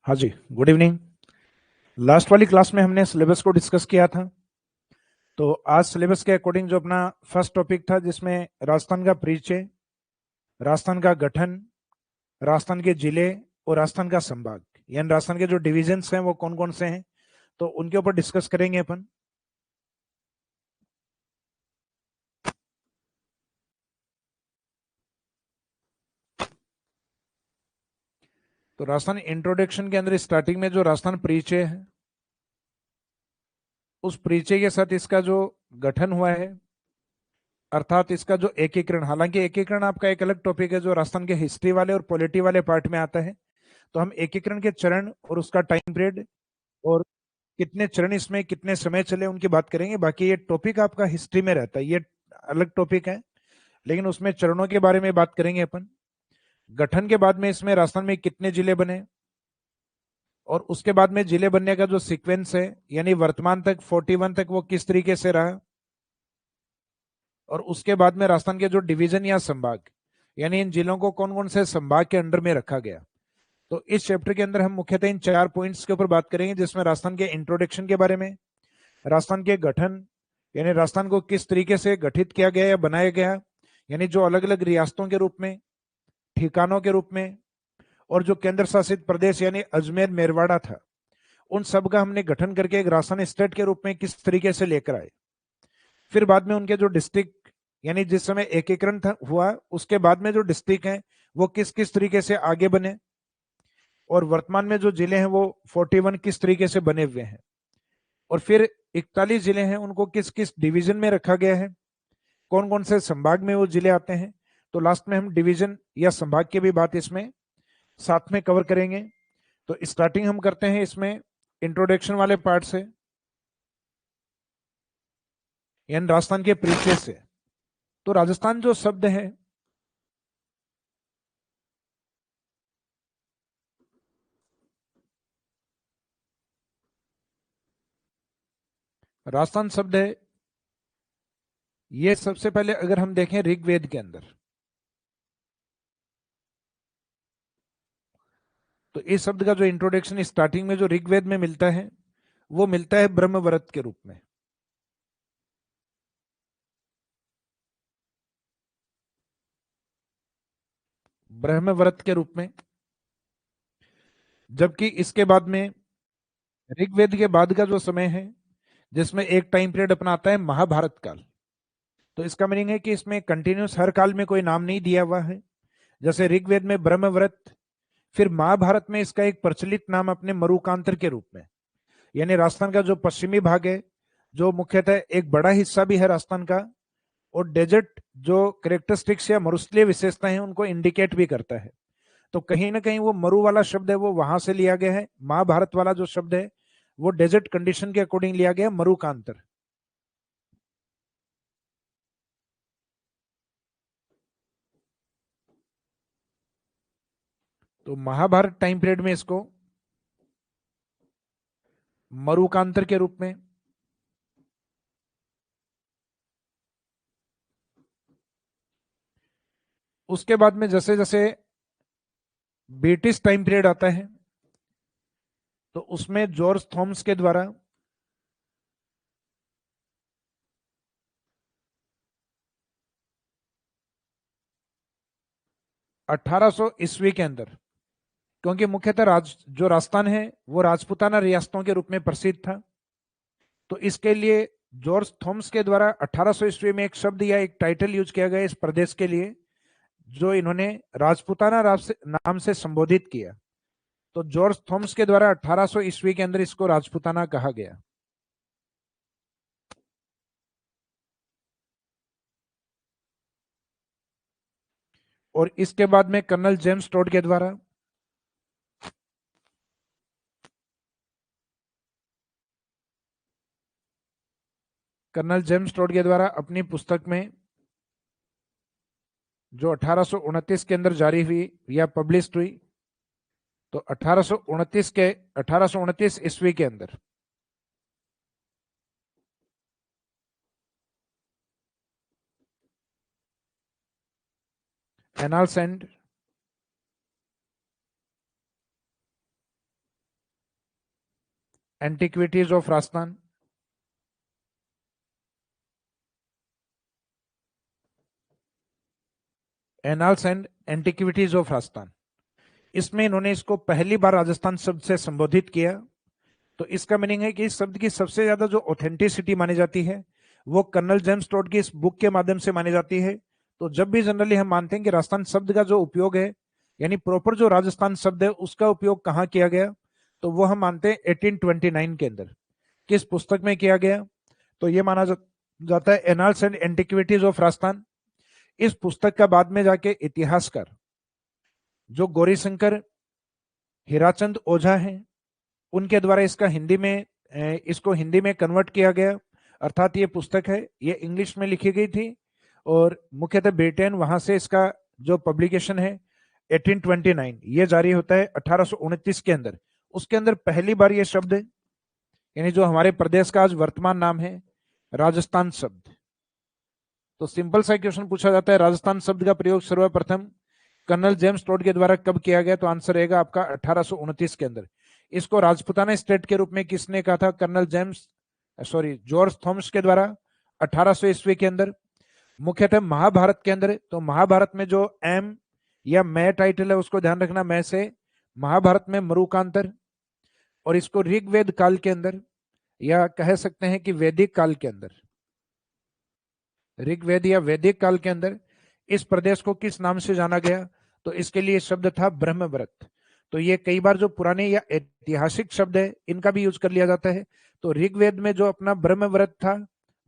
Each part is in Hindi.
हाँ जी, गुड इवनिंग। लास्ट वाली क्लास में हमने सिलेबस को डिस्कस किया था। तो आज सिलेबस के अकॉर्डिंग जो अपना फर्स्ट टॉपिक था, जिसमें राजस्थान का परिचय, राजस्थान का गठन, राजस्थान के जिले और राजस्थान का संभाग, यानी राजस्थान के जो डिविजन्स हैं वो कौन कौन से हैं, तो उनके ऊपर डिस्कस करेंगे अपन। तो राजस्थान इंट्रोडक्शन के अंदर स्टार्टिंग में जो राजस्थान परिचय है, उस परिचय के साथ इसका जो गठन हुआ है, अर्थात इसका जो एकीकरण, हालांकि एकीकरण आपका एक अलग टॉपिक है जो राजस्थान के हिस्ट्री वाले और पॉलिटी वाले पार्ट में आता है। तो हम एकीकरण के चरण और उसका टाइम पीरियड और कितने चरण इसमें कितने समय चले उनकी बात करेंगे। बाकी ये टॉपिक आपका हिस्ट्री में रहता है, ये अलग टॉपिक है, लेकिन उसमें चरणों के बारे में बात करेंगे अपन। गठन के बाद में इसमें राजस्थान में कितने जिले बने, और उसके बाद में जिले बनने का जो सीक्वेंस है, यानी वर्तमान तक 41 तक वो किस तरीके से रहा, और उसके बाद में राजस्थान के जो डिवीजन या संभाग, यानी इन जिलों को कौन कौन से संभाग के अंडर में रखा गया। तो इस चैप्टर के अंदर हम मुख्यतः इन 4 पॉइंट्स के ऊपर बात करेंगे, जिसमें राजस्थान के इंट्रोडक्शन के बारे में, राजस्थान के गठन, यानी राजस्थान को किस तरीके से गठित किया गया या बनाया गया, यानी जो अलग अलग रियासतों के रूप में, ठिकानों के रूप में, और जो केंद्र शासित प्रदेश यानी अजमेर मेरवाड़ा था, उन सब का हमने गठन करके एक राजस्थान स्टेट के रूप में किस तरीके से लेकर आए। फिर बाद में उनके जो डिस्ट्रिक्ट, यानी जिस समय एकीकरण था हुआ, उसके बाद में जो डिस्ट्रिक्ट हैं वो किस किस तरीके से आगे बने, और वर्तमान में जो जिले हैं वो 41 किस तरीके से बने हुए हैं, और फिर 41 जिले हैं उनको किस किस डिवीजन में रखा गया है, कौन कौन से संभाग में वो जिले आते हैं। तो लास्ट में हम डिवीजन या संभाग की भी बात इसमें साथ में कवर करेंगे। तो स्टार्टिंग हम करते हैं इसमें इंट्रोडक्शन वाले पार्ट से, यानी राजस्थान के परिचय से। तो राजस्थान जो शब्द है, राजस्थान शब्द है, ये सबसे पहले अगर हम देखें ऋग्वेद के अंदर, तो इस शब्द का जो इंट्रोडक्शन स्टार्टिंग में जो ऋग्वेद में मिलता है, वो मिलता है ब्रह्मवरत के रूप में। ब्रह्मवरत के रूप में, जबकि इसके बाद में ऋग्वेद के बाद का जो समय है, जिसमें एक टाइम पीरियड अपना आता है महाभारत काल। तो इसका मीनिंग है कि इसमें कंटिन्यूस हर काल में कोई नाम नहीं दिया हुआ है। जैसे ऋग्वेद में ब्रह्मव्रत, फिर महाभारत में इसका एक प्रचलित नाम अपने मरुकांतर के रूप में, यानी राजस्थान का जो पश्चिमी भाग है, जो मुख्यतः एक बड़ा हिस्सा भी है राजस्थान का, और डेजर्ट जो करेक्टरिस्टिक्स या मरुस्थलीय विशेषताएं हैं उनको इंडिकेट भी करता है। तो कहीं ना कहीं वो मरु वाला शब्द है वो वहां से लिया गया है, महाभारत वाला जो शब्द है वो डेजर्ट कंडीशन के अकॉर्डिंग लिया गया, मरुकांतर। तो महाभारत टाइम पीरियड में इसको मरुकांतर के रूप में, उसके बाद में जैसे जैसे ब्रिटिश टाइम पीरियड आता है, तो उसमें जॉर्ज थॉमस के द्वारा 1800 ईस्वी के अंदर, क्योंकि मुख्यतः जो राजस्थान है वो राजपूताना रियासतों के रूप में प्रसिद्ध था, तो इसके लिए जॉर्ज थॉमस के द्वारा 1800 ईस्वी में एक शब्द या एक टाइटल यूज किया गया इस प्रदेश के लिए, जो इन्होंने राजपूताना नाम से संबोधित किया। तो जॉर्ज थॉमस के द्वारा 1800 ईस्वी के अंदर इसको राजपूताना कहा गया। और इसके बाद में कर्नल जेम्स टोड के द्वारा, कर्नल जेम्स टोड के द्वारा अपनी पुस्तक में जो 1829 के अंदर जारी हुई या पब्लिश हुई, तो 1829 ईस्वी के अंदर annals and antiquities of Rajasthan, annals and antiquities of Rajasthan. इसमें इन्होंने इसको पहली बार राजस्थान शब्द से संबोधित किया। तो इसका मीनिंग है कि इस शब्द की सबसे ज्यादा जो ऑथेंटिसिटी मानी जाती है वो कर्नल जेम्स टोड की इस बुक के माध्यम से मानी जाती है। तो जब भी जनरली हम मानते हैं कि राजस्थान शब्द का जो उपयोग है, यानी प्रॉपर जो राजस्थान शब्द है उसका उपयोग कहाँ किया गया, तो वो हम मानते हैं 1829 के अंदर। किस पुस्तक में किया गया, तो ये माना जाता है annals and antiquities of Rajasthan. इस पुस्तक का बाद में जाके इतिहासकार जो गौरीशंकर हीराचंद ओझा हैं उनके द्वारा इसको हिंदी में कन्वर्ट किया गया। अर्थात ये पुस्तक है ये इंग्लिश में लिखी गई थी और मुख्यतः ब्रिटेन, वहां से इसका जो पब्लिकेशन है 1829 ये जारी होता है 1829 के अंदर। उसके अंदर पहली बार ये शब्द यानी जो हमारे प्रदेश का आज वर्तमान नाम है राजस्थान शब्द। तो सिंपल सा क्वेश्चन पूछा जाता है राजस्थान शब्द का प्रयोग सर्वप्रथम कर्नल जेम्स टोड के द्वारा कब किया गया, तो आंसर रहेगा आपका 1829 के अंदर। इसको राजपुताना स्टेट के रूप में किसने कहा था, जॉर्ज थॉमस के द्वारा 1800 ईस्वी के अंदर। मुख्यतः महाभारत के अंदर, तो महाभारत में जो एम या मैं टाइटल है उसको ध्यान रखना, मैं से महाभारत में मरुकांतर, और इसको ऋग्वेद काल के अंदर या कह सकते हैं कि वैदिक काल के अंदर, ऋग्वेद या वैदिक काल के अंदर इस प्रदेश को किस नाम से जाना गया, तो इसके लिए शब्द था ब्रह्मव्रत। तो ये कई बार जो पुराने या ऐतिहासिक शब्द है इनका भी यूज कर लिया जाता है। तो ऋग्वेद में जो अपना ब्रह्मव्रत था,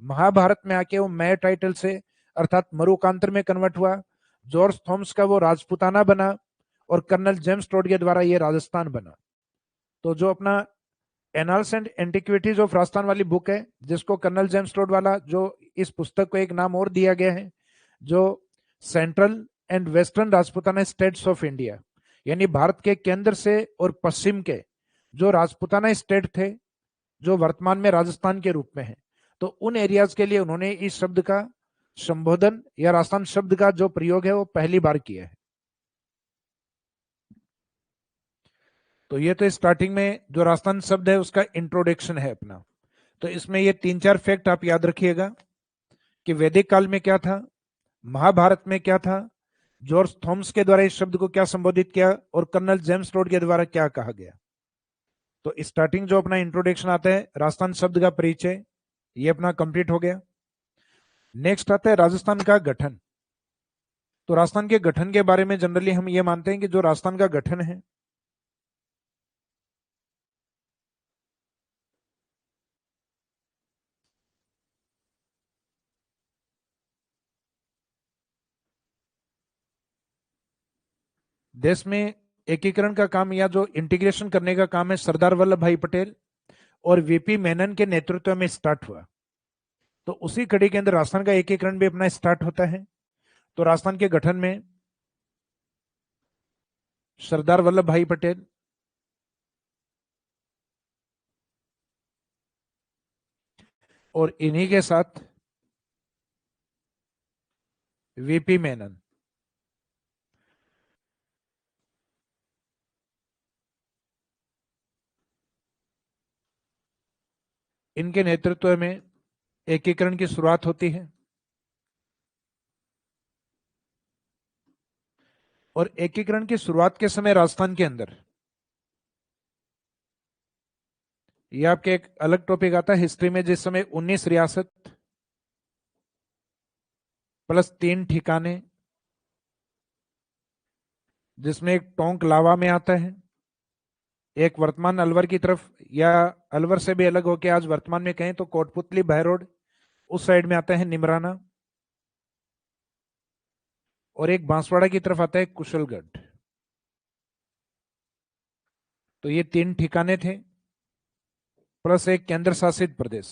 महाभारत में आके वो मैं टाइटल से अर्थात मरुकांतर में कन्वर्ट हुआ, जॉर्ज थॉमस का वो राजपुताना बना और कर्नल जेम्स टोड के द्वारा ये राजस्थान बना। तो जो अपना annals and antiquities of Rajasthan वाली बुक है जिसको कर्नल जेम्स टोड वाला, जो इस पुस्तक को एक नाम और दिया गया है जो central and western Rajputana states of India, यानी भारत के केंद्र से और पश्चिम के जो राजपुताना स्टेट थे जो वर्तमान में राजस्थान के रूप में है, तो उन एरियाज के लिए उन्होंने इस शब्द का संबोधन या राजस्थान शब्द का जो प्रयोग है वो पहली बार किया है। तो ये तो स्टार्टिंग में जो राजस्थान शब्द है उसका इंट्रोडक्शन है अपना। तो इसमें ये 3-4 फैक्ट आप याद रखिएगा कि वैदिक काल में क्या था, महाभारत में क्या था, जॉर्ज थॉमस के द्वारा इस शब्द को क्या संबोधित किया और कर्नल जेम्स टोड के द्वारा क्या कहा गया। तो स्टार्टिंग जो अपना इंट्रोडक्शन आता है राजस्थान शब्द का परिचय, ये अपना कंप्लीट हो गया। नेक्स्ट आता है राजस्थान का गठन। तो राजस्थान के गठन के बारे में जनरली हम ये मानते हैं कि जो राजस्थान का गठन है देश में एकीकरण का काम या जो इंटीग्रेशन करने का काम है सरदार वल्लभ भाई पटेल और वीपी मेनन के नेतृत्व में स्टार्ट हुआ। तो उसी कड़ी के अंदर राजस्थान का एकीकरण भी अपना स्टार्ट होता है। तो राजस्थान के गठन में सरदार वल्लभ भाई पटेल और इन्हीं के साथ वीपी मेनन, इनके नेतृत्व में एकीकरण की शुरुआत होती है। और एकीकरण की शुरुआत के समय राजस्थान के अंदर ये आपके एक अलग टॉपिक आता है हिस्ट्री में, जिस समय 19 रियासत प्लस 3 ठिकाने, जिसमें एक टोंक लावा में आता है, एक वर्तमान अलवर की तरफ या अलवर से भी अलग होकर आज वर्तमान में कहें तो कोटपुतली बहरोड उस साइड में आता है निमराना, और एक बांसवाड़ा की तरफ आता है कुशलगढ़। तो ये 3 ठिकाने थे प्लस एक केंद्र शासित प्रदेश।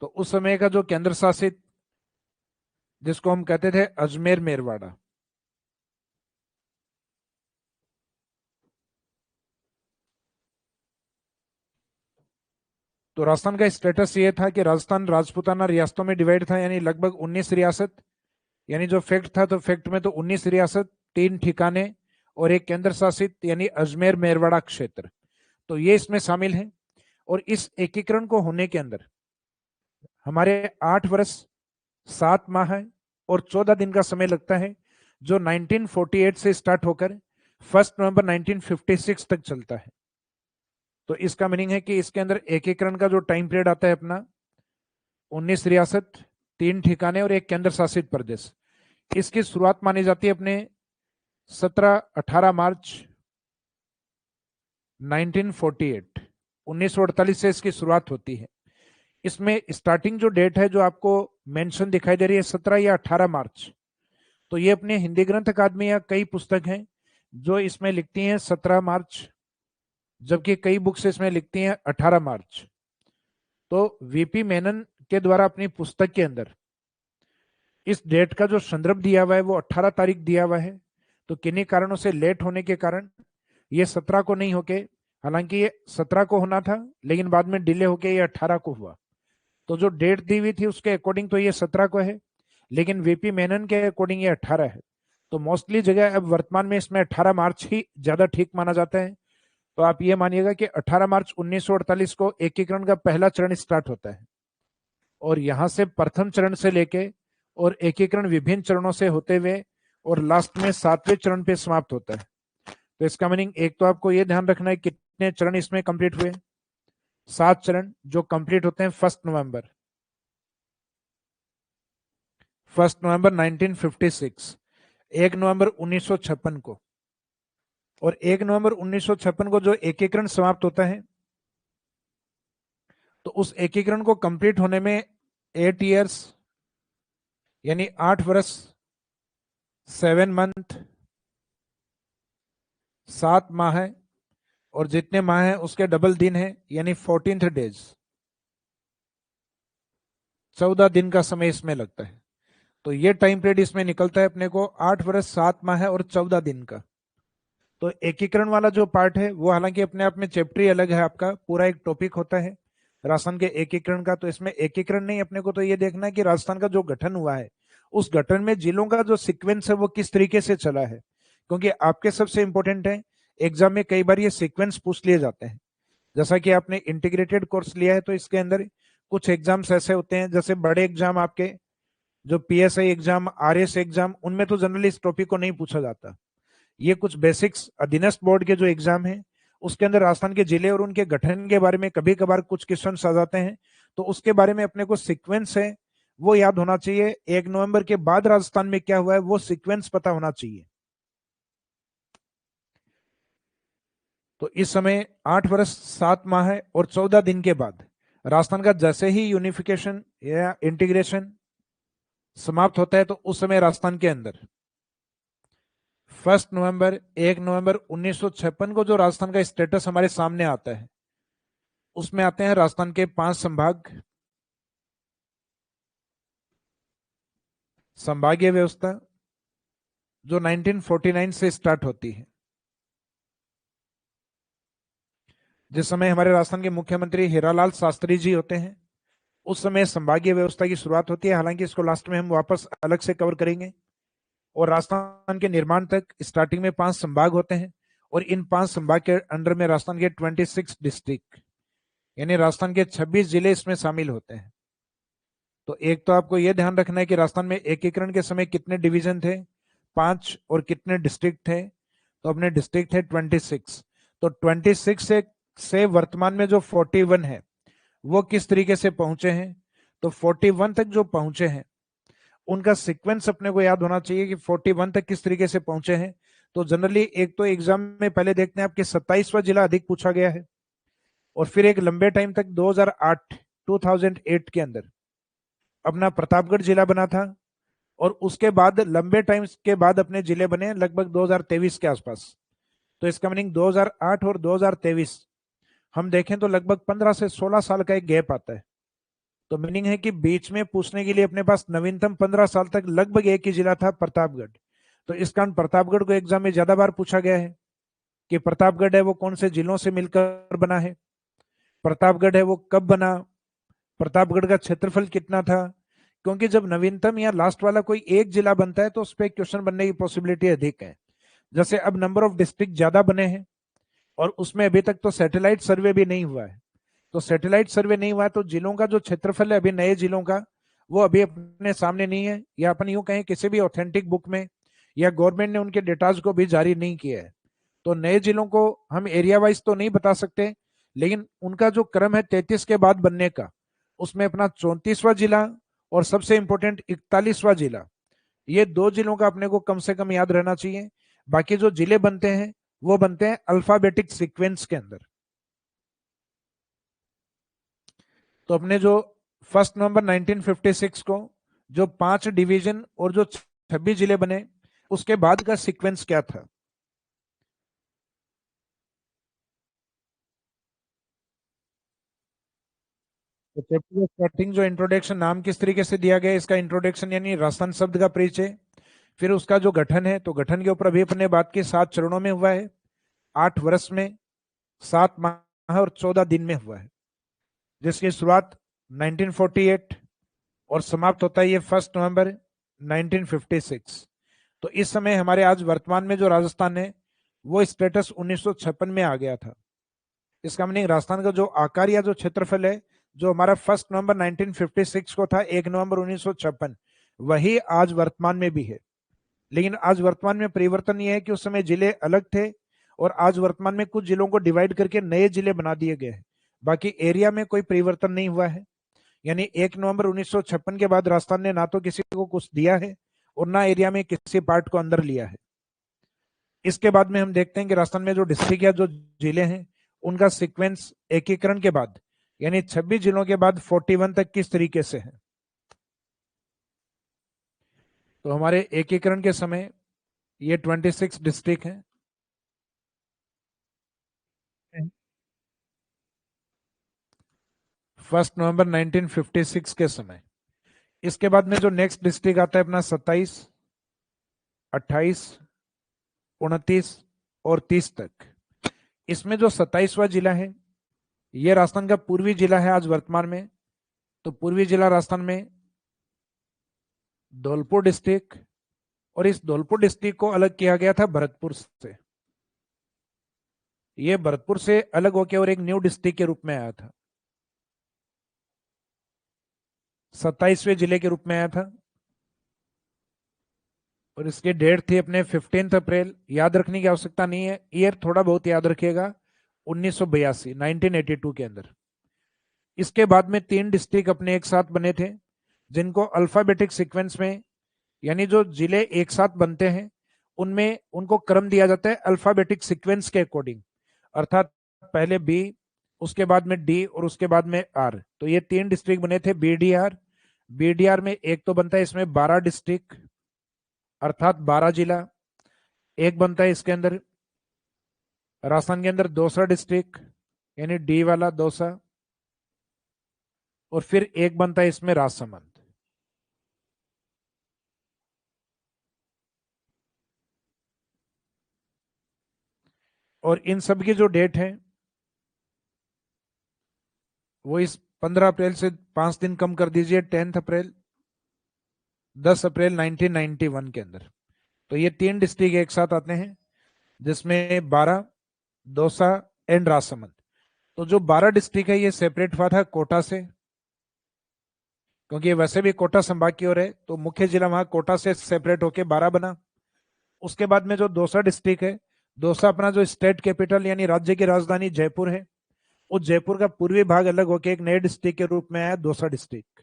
तो उस समय का जो केंद्र शासित जिसको हम कहते थे अजमेर मेरवाड़ा, तो राजस्थान का स्टेटस ये था कि राजस्थान राजपूताना रियासतों में डिवाइड था, यानी लगभग 19 रियासत, यानी जो फैक्ट था तो फैक्ट में तो 19 रियासत 3 ठिकाने और एक केंद्र शासित यानी अजमेर मेरवाड़ा क्षेत्र। तो ये इसमें शामिल है। और इस एकीकरण को होने के अंदर हमारे 8 वर्ष 7 माह और 14 दिन का समय लगता है, जो 1948 से स्टार्ट होकर 1 नवंबर 1956 तक चलता है। तो इसका मीनिंग है कि इसके अंदर एकीकरण का जो टाइम पीरियड आता है अपना 19 रियासत, 3 ठिकाने और एक केंद्र शासित प्रदेश। इसकी शुरुआत मानी जाती है अपने 18 मार्च 1948, 1948 से इसकी शुरुआत होती है। इसमें स्टार्टिंग जो डेट है जो आपको मेंशन दिखाई दे रही है 17 या 18 मार्च, तो ये अपने हिंदी ग्रंथ अकादमी या कई पुस्तक हैं जो इसमें लिखती हैं 17 मार्च, जबकि कई बुक्स इसमें लिखती हैं 18 मार्च। तो वीपी मेनन के द्वारा अपनी पुस्तक के अंदर इस डेट का जो संदर्भ दिया हुआ है वो 18 तारीख दिया हुआ है। तो किन्हीं कारणों से लेट होने के कारण ये 17 को नहीं होके, हालांकि ये 17 को होना था लेकिन बाद में डिले होके ये 18 को हुआ। तो जो डेट दी हुई थी उसके अकॉर्डिंग तो ये 17 को है, लेकिन वीपी मेनन के अकॉर्डिंग ये 18 है। तो मोस्टली जगह अब वर्तमान में इसमें 18 मार्च ही ज्यादा ठीक माना जाता है। तो आप ये मानिएगा कि 18 मार्च 1948 को एकीकरण का पहला चरण स्टार्ट होता है, और यहां से प्रथम चरण से लेके और एकीकरण विभिन्न चरणों से होते हुए और लास्ट में 7वें चरण पे समाप्त होता है। तो इसका मीनिंग एक तो आपको ये ध्यान रखना है कितने चरण इसमें कंप्लीट हुए, 7 चरण जो कंप्लीट होते हैं 1 नवंबर 1956, 1 नवंबर 1956 को। और 1 नवंबर 1956 को जो एकीकरण समाप्त होता है, तो उस एकीकरण को कंप्लीट होने में 8 इयर्स यानी 8 वर्ष 7 मंथ 7 माह है, और जितने माह है उसके डबल दिन है यानी 14 डेज, 14 दिन का समय इसमें लगता है। तो ये टाइम पीरियड इसमें निकलता है अपने को 8 वर्ष 7 माह है और 14 दिन का। तो एकीकरण वाला जो पार्ट है वो हालांकि अपने आप में चैप्टर ही अलग है, आपका पूरा एक टॉपिक होता है राजस्थान के एकीकरण का। तो इसमें एकीकरण नहीं, अपने को तो ये देखना है कि राजस्थान का जो गठन हुआ है उस गठन में जिलों का जो सीक्वेंस है वो किस तरीके से चला है, क्योंकि आपके सबसे इंपॉर्टेंट है एग्जाम में कई बार ये सीक्वेंस पूछ लिए जाते हैं। जैसा कि आपने इंटीग्रेटेड कोर्स लिया है तो इसके अंदर कुछ एग्जाम्स ऐसे होते हैं, जैसे बड़े एग्जाम आपके जो पीएसआई एग्जाम, आरएस एग्जाम, उनमें तो जनरली इस टॉपिक को नहीं पूछा जाता। ये कुछ बेसिक्स अधीनस्थ बोर्ड के जो एग्जाम है उसके अंदर राजस्थान के जिले और उनके गठन के बारे में कभी कभार कुछ क्वेश्चन आ जाते हैं, तो उसके बारे में अपने को सीक्वेंस है वो याद होना चाहिए। 1 नवंबर के बाद राजस्थान में क्या हुआ है वो सीक्वेंस पता होना चाहिए। तो इस समय 8 वर्ष 7 माह है और 14 दिन के बाद राजस्थान का जैसे ही यूनिफिकेशन या इंटीग्रेशन समाप्त होता है, तो उस समय राजस्थान के अंदर 1 नवंबर 1956 को जो राजस्थान का स्टेटस हमारे सामने आता है उसमें आते हैं राजस्थान के 5 संभाग, संभागीय व्यवस्था जो 1949 से स्टार्ट होती है। जिस समय हमारे राजस्थान के मुख्यमंत्री हीरालाल शास्त्री जी होते हैं उस समय संभागीय व्यवस्था की शुरुआत होती है। हालांकि इसको लास्ट में हम वापस अलग से कवर करेंगे। और राजस्थान के निर्माण तक स्टार्टिंग में 5 संभाग होते हैं, और इन 5 संभाग के अंडर में राजस्थान के 26 डिस्ट्रिक्ट यानी राजस्थान के 26 जिले इसमें शामिल होते हैं। तो एक तो आपको यह ध्यान रखना है कि राजस्थान में एकीकरण के समय कितने डिवीजन थे, 5, और कितने डिस्ट्रिक्ट थे, तो अपने डिस्ट्रिक्ट थे 26। तो 26 से वर्तमान में जो 41 है वो किस तरीके से पहुंचे हैं, तो 41 तक जो पहुंचे हैं उनका सीक्वेंस अपने को याद होना चाहिए कि 41 तक किस तरीके से पहुंचे हैं। तो जनरली एक तो एग्जाम में पहले देखते हैं आपके 27वां जिला अधिक पूछा गया है, और फिर एक लंबे टाइम तक 2008 के अंदर अपना प्रतापगढ़ जिला बना था, और उसके बाद लंबे टाइम के बाद अपने जिले बने लगभग 2023 के आसपास। तो इसका मीनिंग 2008 और 2023 हम देखें तो लगभग 15 से 16 साल का एक गैप आता है। तो मीनिंग है कि बीच में पूछने के लिए अपने पास नवीनतम 15 साल तक लगभग एक ही जिला था, प्रतापगढ़। तो इस कारण प्रतापगढ़ को एग्जाम में ज्यादा बार पूछा गया है कि प्रतापगढ़ है वो कौन से जिलों से मिलकर बना है, प्रतापगढ़ है वो कब बना, प्रतापगढ़ का क्षेत्रफल कितना था। क्योंकि जब नवीनतम या लास्ट वाला कोई एक जिला बनता है तो उस पर क्वेश्चन बनने की पॉसिबिलिटी अधिक है। जैसे अब नंबर ऑफ डिस्ट्रिक्ट ज्यादा बने हैं और उसमें अभी तक तो सैटेलाइट सर्वे भी नहीं हुआ है। तो सैटेलाइट सर्वे नहीं हुआ है तो जिलों का जो क्षेत्रफल है अभी नए जिलों का वो अभी अपने सामने नहीं है, या अपन यूं कहें किसी भी ऑथेंटिक बुक में या गवर्नमेंट ने उनके डेटाज को भी जारी नहीं किया है। तो नए जिलों को हम एरिया वाइज तो नहीं बता सकते, लेकिन उनका जो क्रम है 33 के बाद बनने का, उसमें अपना 34वां जिला और सबसे इंपॉर्टेंट 41वां जिला, ये दो जिलों का अपने को कम से कम याद रहना चाहिए। बाकी जो जिले बनते हैं वो बनते हैं अल्फाबेटिक सीक्वेंस के अंदर। तो अपने जो 1 नवंबर 1956 को जो 5 डिवीजन और जो 26 जिले बने, उसके बाद का सीक्वेंस क्या था? तो चैप्टर का स्टार्टिंग जो इंट्रोडक्शन नाम किस तरीके से दिया गया है, इसका इंट्रोडक्शन यानी राजस्थान शब्द का परिचय। फिर उसका जो गठन है, तो गठन के ऊपर अभी अपने बात की 7 चरणों में हुआ है, 8 वर्ष में, 7 माह और 14 दिन में हुआ है, जिसकी शुरुआत 1948 और समाप्त होता है ये 1 नवंबर 1956। तो इस समय हमारे आज वर्तमान में जो राजस्थान है वो स्टेटस 1956 में आ गया था। इसका मीनिंग राजस्थान का जो आकार या जो क्षेत्रफल है, जो हमारा 1 नवंबर 1956 को था, 1 नवंबर 1956, वही आज वर्तमान में भी है। लेकिन आज वर्तमान में परिवर्तन ये है कि उस समय जिले अलग थे और आज वर्तमान में कुछ जिलों को डिवाइड करके नए जिले बना दिए गए हैं। बाकी एरिया में कोई परिवर्तन नहीं हुआ है। यानी 1 नवंबर 1956 के बाद राजस्थान ने ना तो किसी को कुछ दिया है और ना एरिया में किसी पार्ट को अंदर लिया है। इसके बाद में हम देखते हैं कि राजस्थान में जो डिस्ट्रिक्ट या जो जिले हैं उनका सीक्वेंस एकीकरण के बाद यानी 26 जिलों के बाद 41 तक किस तरीके से है। तो हमारे एकीकरण के समय ये 26 डिस्ट्रिक्ट हैं। 1 नवंबर 1956 के समय। इसके बाद में जो नेक्स्ट डिस्ट्रिक्ट आता है अपना 27, 28, 29 और 30 तक। इसमें जो 27वां जिला है ये राजस्थान का पूर्वी जिला है आज वर्तमान में। तो पूर्वी जिला राजस्थान में धौलपुर डिस्ट्रिक्ट, और इस धौलपुर डिस्ट्रिक्ट को अलग किया गया था भरतपुर से। ये भरतपुर से अलग होकर और एक न्यू डिस्ट्रिक्ट के रूप में आया था, 27वें जिले के रूप में आया था। और इसकी डेट थी अपने 15 अप्रैल। याद रखने की आवश्यकता नहीं है, ईयर थोड़ा बहुत याद रखिएगा, 1982, 1982 के अंदर। इसके बाद में 3 डिस्ट्रिक्ट अपने एक साथ बने थे, जिनको अल्फाबेटिक सीक्वेंस में, यानी जो जिले एक साथ बनते हैं उनमें उनको क्रम दिया जाता है अल्फाबेटिक सीक्वेंस के अकॉर्डिंग। अर्थात पहले बी, उसके बाद में डी और उसके बाद में आर। तो ये 3 डिस्ट्रिक्ट बने थे बीडीआर। बीडीआर में एक तो बनता है इसमें 12 डिस्ट्रिक्ट अर्थात 12 जिला। एक बनता है इसके अंदर राजस्थान के अंदर दौसा डिस्ट्रिक्ट यानी डी वाला दौसा। और फिर एक बनता है इसमें राजसमंद। और इन सब की जो डेट है वो इस 15 अप्रैल से 5 दिन कम कर दीजिए, 10 अप्रैल, 10 अप्रैल 1991 के अंदर। तो ये 3 डिस्ट्रिक्ट एक साथ आते हैं, जिसमें 12, दौसा एंड राजसमंद। तो जो 12 डिस्ट्रिक्ट है ये सेपरेट हुआ था कोटा से, क्योंकि ये वैसे भी कोटा संभाग की ओर है, तो मुख्य जिला वहां कोटा से सेपरेट होके 12 बना। उसके बाद में जो दौसा डिस्ट्रिक्ट है, दौसा अपना जो स्टेट कैपिटल यानी राज्य की राजधानी जयपुर है, उस जयपुर का पूर्वी भाग अलग होकर एक नए डिस्ट्रिक्ट के रूप में आया दौसा डिस्ट्रिक्ट।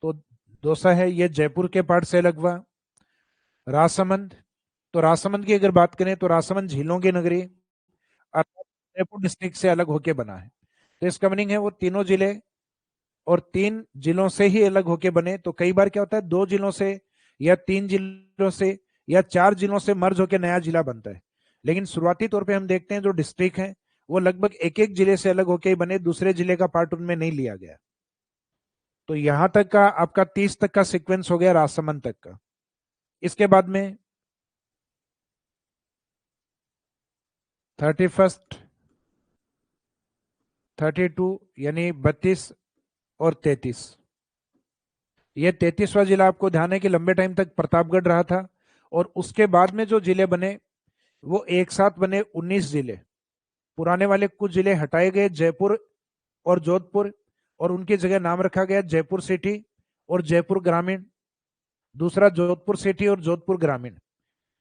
तो दौसा है ये जयपुर के पार्ट से अलग हुआ। राजसमंद, तो राजसमंद की अगर बात करें तो राजसमंद झीलों की नगरी अर्थात जयपुर डिस्ट्रिक्ट से अलग होके बना है। तो इसका मीनिंग है वो तीनों जिले और 3 जिलों से ही अलग होके बने। तो कई बार क्या होता है 2 जिलों से या 3 जिलों से या 4 जिलों से मर्ज होके नया जिला बनता है। लेकिन शुरुआती तौर पे हम देखते हैं जो डिस्ट्रिक्ट है वो लगभग एक एक जिले से अलग होके ही बने, दूसरे जिले का पार्ट उनमें नहीं लिया गया। तो यहां तक का आपका 30 तक का सीक्वेंस हो गया राजसमंद तक का। इसके बाद में 31, 32 यानी 32 और 33। ये 33वां जिला आपको ध्यान है कि लंबे टाइम तक प्रतापगढ़ रहा था और उसके बाद में जो जिले बने वो एक साथ बने 19 जिले। पुराने वाले कुछ जिले हटाए गए, जयपुर और जोधपुर, और उनकी जगह नाम रखा गया जयपुर सिटी और जयपुर ग्रामीण, दूसरा जोधपुर सिटी और जोधपुर ग्रामीण।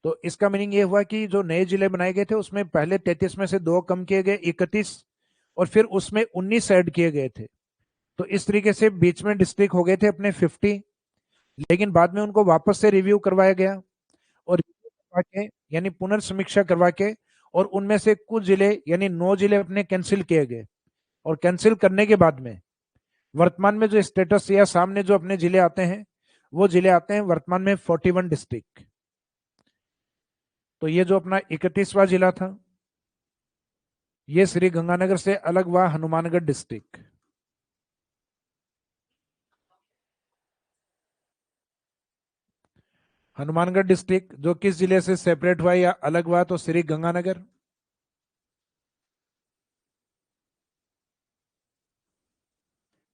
तो इसका मीनिंग ये हुआ कि जो नए जिले बनाए गए थे उसमें पहले 33 में से 2 कम किए गए, 31, और फिर उसमें 19 ऐड किए गए थे। तो इस तरीके से बीच में डिस्ट्रिक्ट हो गए थे अपने 50, लेकिन बाद में उनको वापस से रिव्यू करवाया गया और review करवा के, यानी पुनर्समीक्षा करवा के, और उनमें से कुछ जिले यानी 9 जिले अपने कैंसिल किए गए। और कैंसिल करने के बाद में वर्तमान में जो स्टेटस या सामने जो अपने जिले आते हैं, वो जिले आते हैं वर्तमान में 41 डिस्ट्रिक्ट। तो ये जो अपना 31वां जिला था, ये श्री गंगानगर से अलग हुआ हनुमानगढ़ डिस्ट्रिक्ट। हनुमानगढ़ डिस्ट्रिक्ट जो किस जिले से सेपरेट हुआ या अलग हुआ, तो श्री गंगानगर।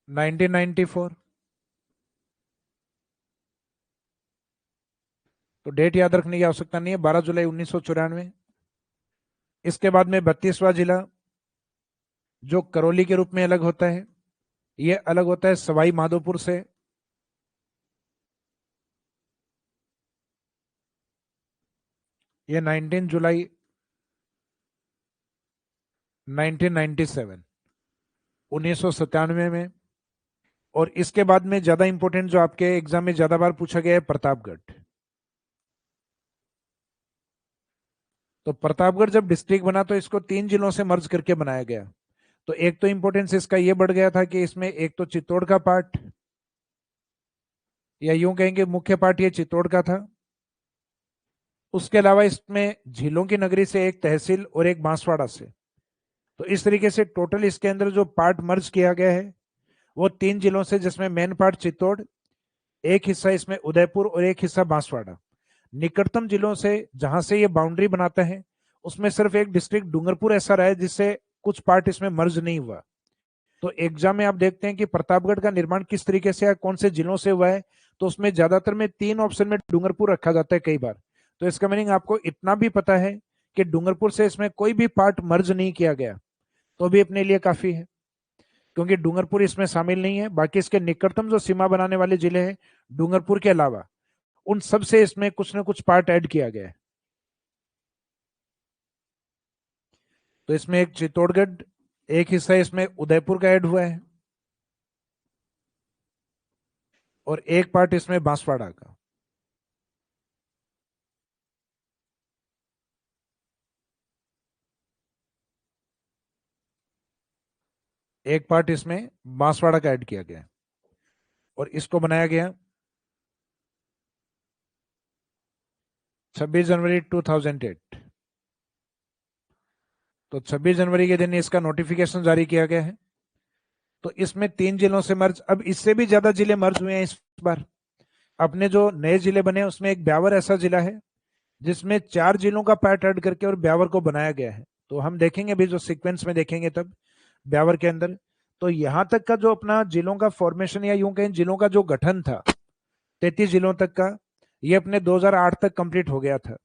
नाइनटीन 94। तो डेट याद रखने की आवश्यकता नहीं है, 12 जुलाई 1994। इसके बाद में 32वां जिला जो करौली के रूप में अलग होता है, ये अलग होता है सवाई माधोपुर से। ये 19 जुलाई 1997, 1997 में। और इसके बाद में ज्यादा इंपॉर्टेंट जो आपके एग्जाम में ज्यादा बार पूछा गया है, प्रतापगढ़। तो प्रतापगढ़ जब डिस्ट्रिक्ट बना तो इसको 3 जिलों से मर्ज करके बनाया गया। तो एक तो इंपॉर्टेंस इसका ये बढ़ गया था कि इसमें एक तो चित्तौड़ का पार्ट, या यूं कहेंगे मुख्य पार्ट ये चित्तौड़ का था। उसके अलावा इसमें झीलों की नगरी से एक तहसील और एक बांसवाड़ा से। तो इस तरीके से टोटल इसके अंदर जो पार्ट मर्ज किया गया है वो 3 जिलों से, जिसमें मेन पार्ट चित्तौड़, एक हिस्सा इसमें उदयपुर और एक हिस्सा बांसवाड़ा। निकटतम जिलों से जहां से ये बाउंड्री बनाता है उसमें सिर्फ एक डिस्ट्रिक्ट डूंगरपुर ऐसा रहा है जिससे कुछ पार्ट इसमें मर्ज नहीं हुआ। तो एग्जाम में आप देखते हैं कि प्रतापगढ़ का निर्माण किस तरीके से या कौन से जिलों से हुआ है, तो उसमें ज्यादातर में 3 ऑप्शन में डूंगरपुर रखा जाता है कई बार। तो इसका मीनिंग आपको इतना भी पता है कि डूंगरपुर से इसमें कोई भी पार्ट मर्ज नहीं किया गया, तो भी अपने लिए काफी है, क्योंकि डूंगरपुर इसमें शामिल नहीं है। बाकी इसके निकटतम जो सीमा बनाने वाले जिले हैं डूंगरपुर के अलावा, उन सब से इसमें कुछ ना कुछ पार्ट ऐड किया गया है। तो इसमें एक चित्तौड़गढ़, एक हिस्सा इसमें उदयपुर का ऐड हुआ है, और एक पार्ट इसमें बांसवाड़ा का। एक पार्ट इसमें बांसवाड़ा का ऐड किया गया, और इसको बनाया गया 26 जनवरी 2008। तो 26 जनवरी के दिन इसका नोटिफिकेशन जारी किया गया है। तो इसमें 3 जिलों से मर्ज, अब इससे भी ज्यादा जिले मर्ज हुए हैं इस बार। अपने जो नए जिले बने उसमें एक ब्यावर ऐसा जिला है जिसमें 4 जिलों का पार्ट ऐड करके और ब्यावर को बनाया गया है। तो हम देखेंगे अभी जो सीक्वेंस में देखेंगे तब ब्यावर के अंदर। तो यहां तक का जो अपना जिलों का फॉर्मेशन या यूं कहें जिलों का जो गठन था 33 जिलों तक का, ये अपने 2008 तक कंप्लीट हो गया था।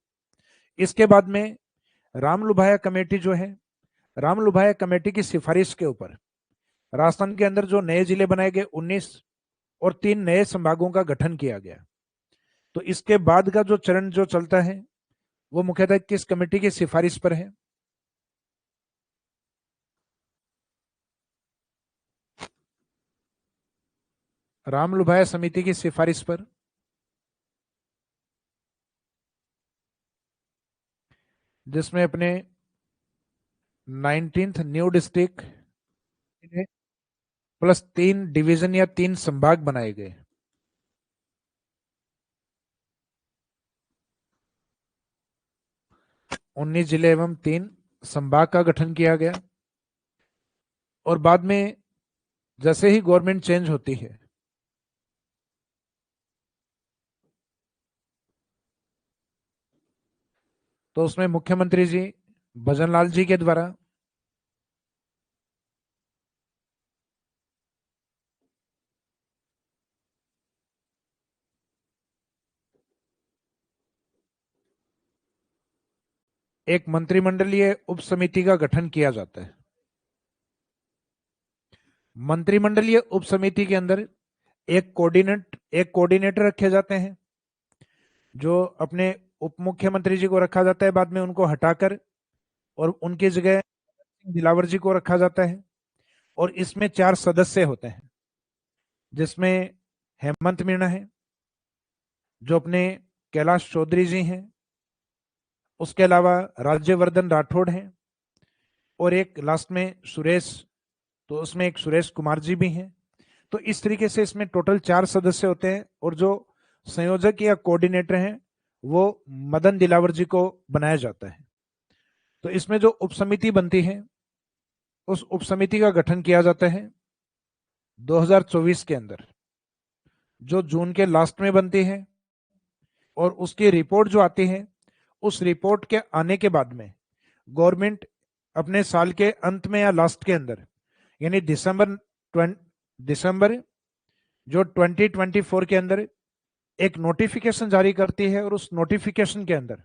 इसके बाद में रामलुभाया कमेटी जो है, रामलुभाया कमेटी की सिफारिश के ऊपर राजस्थान के अंदर जो नए जिले बनाए गए 19, और 3 नए संभागों का गठन किया गया। तो इसके बाद का जो चरण जो चलता है वो मुख्यतः किस कमेटी की सिफारिश पर है? रामलुभाया समिति की सिफारिश पर, जिसमें अपने 19th new district plus 3 division या 3 संभाग बनाए गए। 19 जिले एवं 3 संभाग का गठन किया गया। और बाद में जैसे ही गवर्नमेंट चेंज होती है, तो उसमें मुख्यमंत्री जी भजनलाल जी के द्वारा एक मंत्रिमंडलीय उप समिति का गठन किया जाता है। मंत्रिमंडलीय उप समिति के अंदर एक कोऑर्डिनेटर रखे जाते हैं, जो अपने उप मुख्यमंत्री जी को रखा जाता है, बाद में उनको हटाकर और उनकी जगह दिलावर जी को रखा जाता है। और इसमें 4 सदस्य होते हैं, जिसमें हेमंत मीणा है, जो अपने कैलाश चौधरी जी हैं, उसके अलावा राज्यवर्धन राठौड़ हैं, और एक लास्ट में सुरेश, तो उसमें एक सुरेश कुमार जी भी हैं। तो इस तरीके से इसमें टोटल 4 सदस्य होते हैं, और जो संयोजक या कोऑर्डिनेटर हैं वो मदन दिलावर जी को बनाया जाता है। तो इसमें जो उपसमिति बनती है, उस उपसमिति का गठन किया जाता है 2024 के अंदर, जो जून के लास्ट में बनती है। और उसकी रिपोर्ट जो आती है, उस रिपोर्ट के आने के बाद में गवर्नमेंट अपने साल के अंत में या लास्ट के अंदर, यानी दिसंबर जो 2024 के अंदर एक नोटिफिकेशन जारी करती है। और उस नोटिफिकेशन के अंदर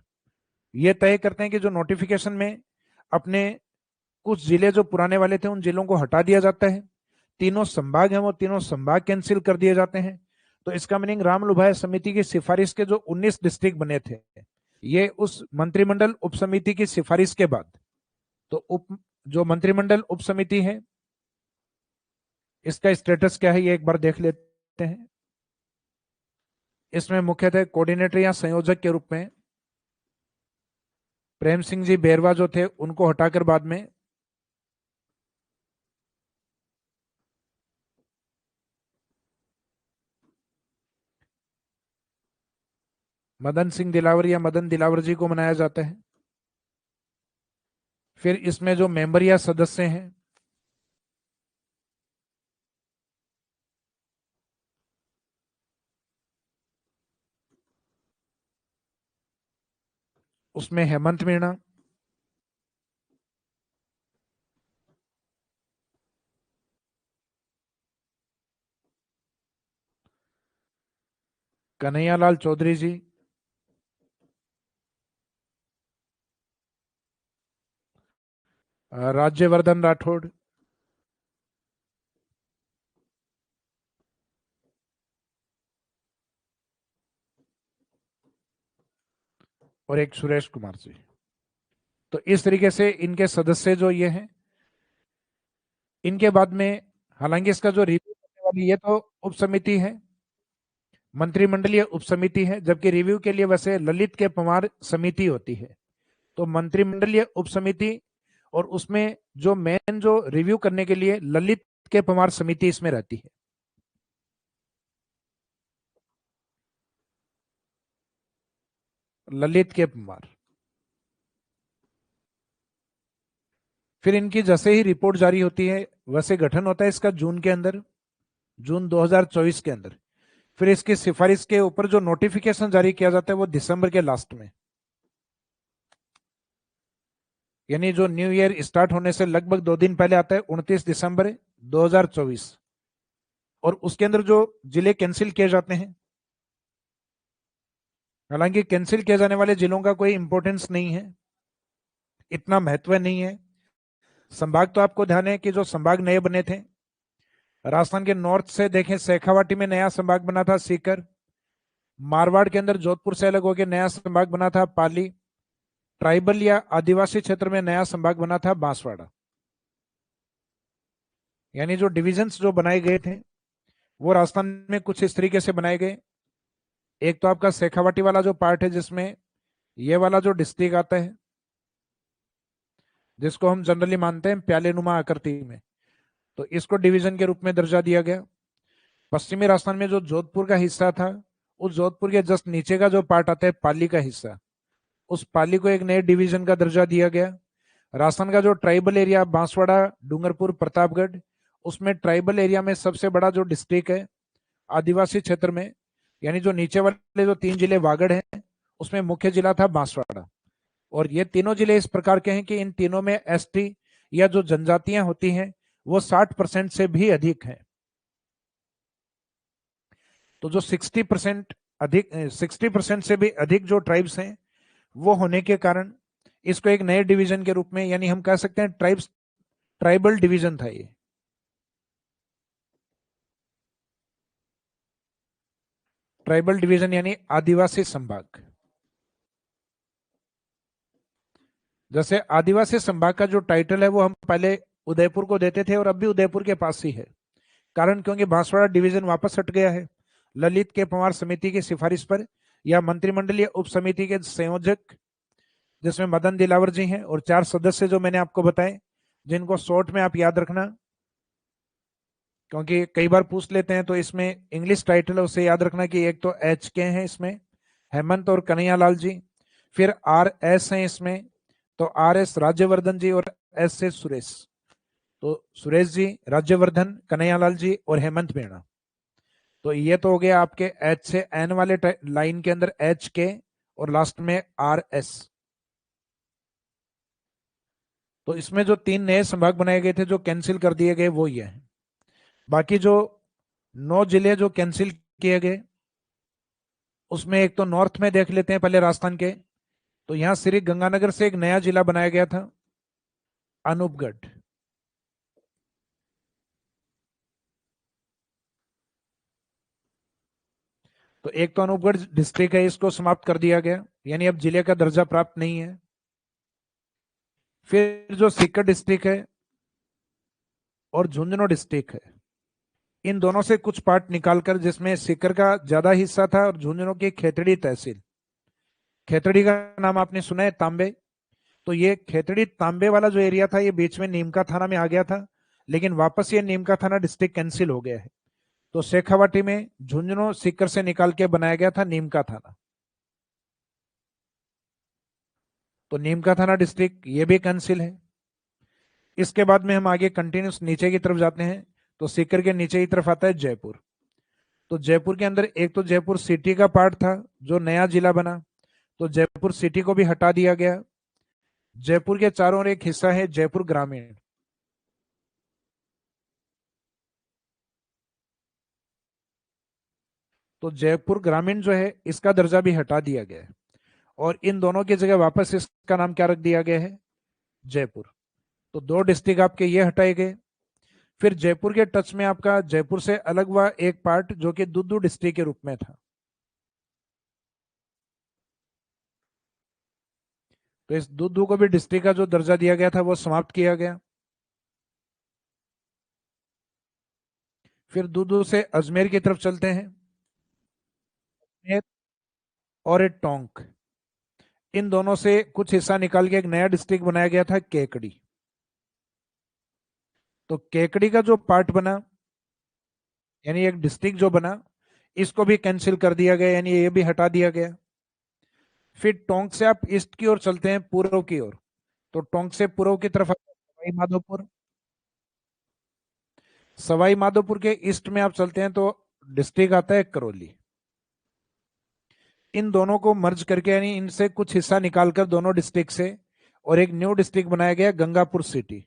ये तय करते हैं कि जो नोटिफिकेशन में अपने कुछ जिले जो पुराने वाले थे, उन जिलों को हटा दिया जाता है। 3 संभाग हैं, वो 3 संभाग कैंसिल कर दिए जाते हैं। तो इसका मीनिंग राम लुभाया समिति की सिफारिश के जो 19 डिस्ट्रिक्ट बने थे, ये उस मंत्रिमंडल उप समिति की सिफारिश के बाद, तो जो मंत्रिमंडल उप समिति है, इसका स्टेटस क्या है ये एक बार देख लेते हैं। इसमें मुख्यतः कोऑर्डिनेटर या संयोजक के रूप में प्रेम सिंह जी बैरवा जो थे, उनको हटाकर बाद में मदन सिंह दिलावर या मदन दिलावर जी को बनाया जाता है। फिर इसमें जो मेंबर या सदस्य हैं, उसमें हेमंत मीणा, कन्हैयालाल चौधरी जी, राज्यवर्धन राठौड़, और एक सुरेश कुमार जी। तो इस तरीके से इनके सदस्य जो ये हैं, इनके बाद में हालांकि इसका जो रिव्यू करने वाली ये तो उप समिति है, मंत्रिमंडलीय उप समिति है, जबकि रिव्यू के लिए वैसे ललित के पवार समिति होती है। तो मंत्रिमंडलीय उप समिति, और उसमें जो मेन जो रिव्यू करने के लिए ललित के पवार समिति इसमें रहती है। ललित के पवार। फिर इनकी जैसे ही रिपोर्ट जारी होती है, वैसे गठन होता है इसका जून के अंदर, जून 2024 के अंदर। फिर इसकी सिफारिश के ऊपर जो नोटिफिकेशन जारी किया जाता है, वो दिसंबर के लास्ट में, यानी जो न्यू ईयर स्टार्ट होने से लगभग 2 दिन पहले आता है, 29 दिसंबर 2024। और उसके अंदर जो जिले कैंसिल किए जाते हैं, हालांकि कैंसिल किए जाने वाले जिलों का कोई इंपॉर्टेंस नहीं है, इतना महत्व नहीं है। संभाग तो आपको ध्यान है कि जो संभाग नए बने थे, राजस्थान के नॉर्थ से देखें, शेखावाटी में नया संभाग बना था सीकर। मारवाड़ के अंदर जोधपुर से अलग होकर नया संभाग बना था पाली। ट्राइबल या आदिवासी क्षेत्र में नया संभाग बना था बांसवाड़ा। यानी जो डिविजन्स जो बनाए गए थे, वो राजस्थान में कुछ इस तरीके से बनाए गए। एक तो आपका शेखावाटी वाला जो पार्ट है, जिसमें ये वाला जो डिस्ट्रिक्ट आता है, जिसको हम जनरली मानते हैं प्यालेनुमा आकृति में, तो इसको डिवीजन के रूप में दर्जा दिया गया। पश्चिमी राजस्थान में जो जोधपुर का हिस्सा था, उस जोधपुर के जस्ट नीचे का जो पार्ट आता है पाली का हिस्सा, उस पाली को एक नए डिवीजन का दर्जा दिया गया। राजस्थान का जो ट्राइबल एरिया बांसवाड़ा, डूंगरपुर, प्रतापगढ़, उसमें ट्राइबल एरिया में सबसे बड़ा जो डिस्ट्रिक्ट है आदिवासी क्षेत्र में, यानी जो नीचे वाले जो 3 जिले वागड़ हैं, उसमें मुख्य जिला था बांसवाड़ा। और ये तीनों जिले इस प्रकार के हैं कि इन तीनों में एसटी या जो जनजातियां होती हैं, वो 60% से भी अधिक है। तो जो 60% से भी अधिक जो ट्राइब्स हैं, वो होने के कारण इसको एक नए डिवीजन के रूप में, यानी हम कह सकते हैं ट्राइबल डिवीजन था ये। ट्राइबल डिवीजन यानी आदिवासी संभाग। जैसे आदिवासी संभाग का जो टाइटल है वो हम पहले उदयपुर को देते थे और अब भी उदयपुर के पास ही है। कारण क्योंकि बांसवाड़ा डिवीजन वापस हट गया है ललित के पंवार समिति की सिफारिश पर, या मंत्रिमंडलीय उप समिति के संयोजक जिसमें मदन दिलावर जी हैं और 4 सदस्य जो मैंने आपको बताए, जिनको शॉर्ट में आप याद रखना, क्योंकि कई बार पूछ लेते हैं। तो इसमें इंग्लिश टाइटल है उसे याद रखना कि एक तो एच के हैं इसमें, हेमंत और कन्हैयालाल जी। फिर आर एस हैं इसमें, तो आर एस राज्यवर्धन जी और एस से सुरेश। तो सुरेश जी, राज्यवर्धन, कन्हैयालाल जी और हेमंत मीणा। तो ये तो हो गया आपके एच से एन वाले लाइन के अंदर एच के और लास्ट में आर एस। तो इसमें जो 3 नए संभाग बनाए गए थे जो कैंसिल कर दिए गए वो ये हैं। बाकी जो 9 जिले जो कैंसिल किए गए उसमें एक तो नॉर्थ में देख लेते हैं पहले राजस्थान के। तो यहां श्री गंगानगर से एक नया जिला बनाया गया था, अनूपगढ़। तो एक तो अनूपगढ़ डिस्ट्रिक्ट है, इसको समाप्त कर दिया गया, यानी अब जिले का दर्जा प्राप्त नहीं है। फिर जो सीकर डिस्ट्रिक्ट है और झुंझुनू डिस्ट्रिक्ट है, इन दोनों से कुछ पार्ट निकालकर, जिसमें सीकर का ज्यादा हिस्सा था और झुंझुनू की खेतड़ी तहसील। खेतड़ी का नाम आपने सुना है, तांबे। तो ये खेतड़ी तांबे वाला जो एरिया था ये बीच में नीमका थाना में आ गया था, लेकिन वापस ये नीमका थाना डिस्ट्रिक्ट कैंसिल हो गया है। तो शेखावाटी में झुंझुनू सीकर से निकाल के बनाया गया था नीमका थाना। तो नीमका थाना डिस्ट्रिक्ट ये भी कैंसिल है। इसके बाद में हम आगे कंटिन्यूस नीचे की तरफ जाते हैं। तो सीकर के नीचे की तरफ आता है जयपुर। तो जयपुर के अंदर एक तो जयपुर सिटी का पार्ट था जो नया जिला बना, तो जयपुर सिटी को भी हटा दिया गया। जयपुर के चारों ओर एक हिस्सा है जयपुर ग्रामीण। तो जयपुर ग्रामीण जो है इसका दर्जा भी हटा दिया गया है, और इन दोनों की जगह वापस इसका नाम क्या रख दिया गया है, जयपुर। तो 2 डिस्ट्रिक्ट आपके ये हटाए गए। फिर जयपुर के टच में आपका जयपुर से अलग हुआ एक पार्ट जो कि दुद्दू डिस्ट्रिक्ट के रूप में था। तो इस दुद्दू को भी डिस्ट्रिक्ट का जो दर्जा दिया गया था वो समाप्त किया गया। फिर दुद्दू से अजमेर की तरफ चलते हैं, अजमेर और एक टोंक, इन दोनों से कुछ हिस्सा निकाल के एक नया डिस्ट्रिक्ट बनाया गया था केकड़ी। तो केकड़ी का जो पार्ट बना, यानी एक डिस्ट्रिक्ट जो बना, इसको भी कैंसिल कर दिया गया, यानी ये भी हटा दिया गया। फिर टोंक से आप ईस्ट की ओर चलते हैं, पूर्व की ओर। तो टोंक से पूर्व की तरफ आता है सवाई माधोपुर। सवाई माधोपुर के ईस्ट में आप चलते हैं तो डिस्ट्रिक्ट आता है करौली। इन दोनों को मर्ज करके, यानी इनसे कुछ हिस्सा निकालकर दोनों डिस्ट्रिक्ट से, और एक न्यू डिस्ट्रिक्ट बनाया गया गंगापुर सिटी।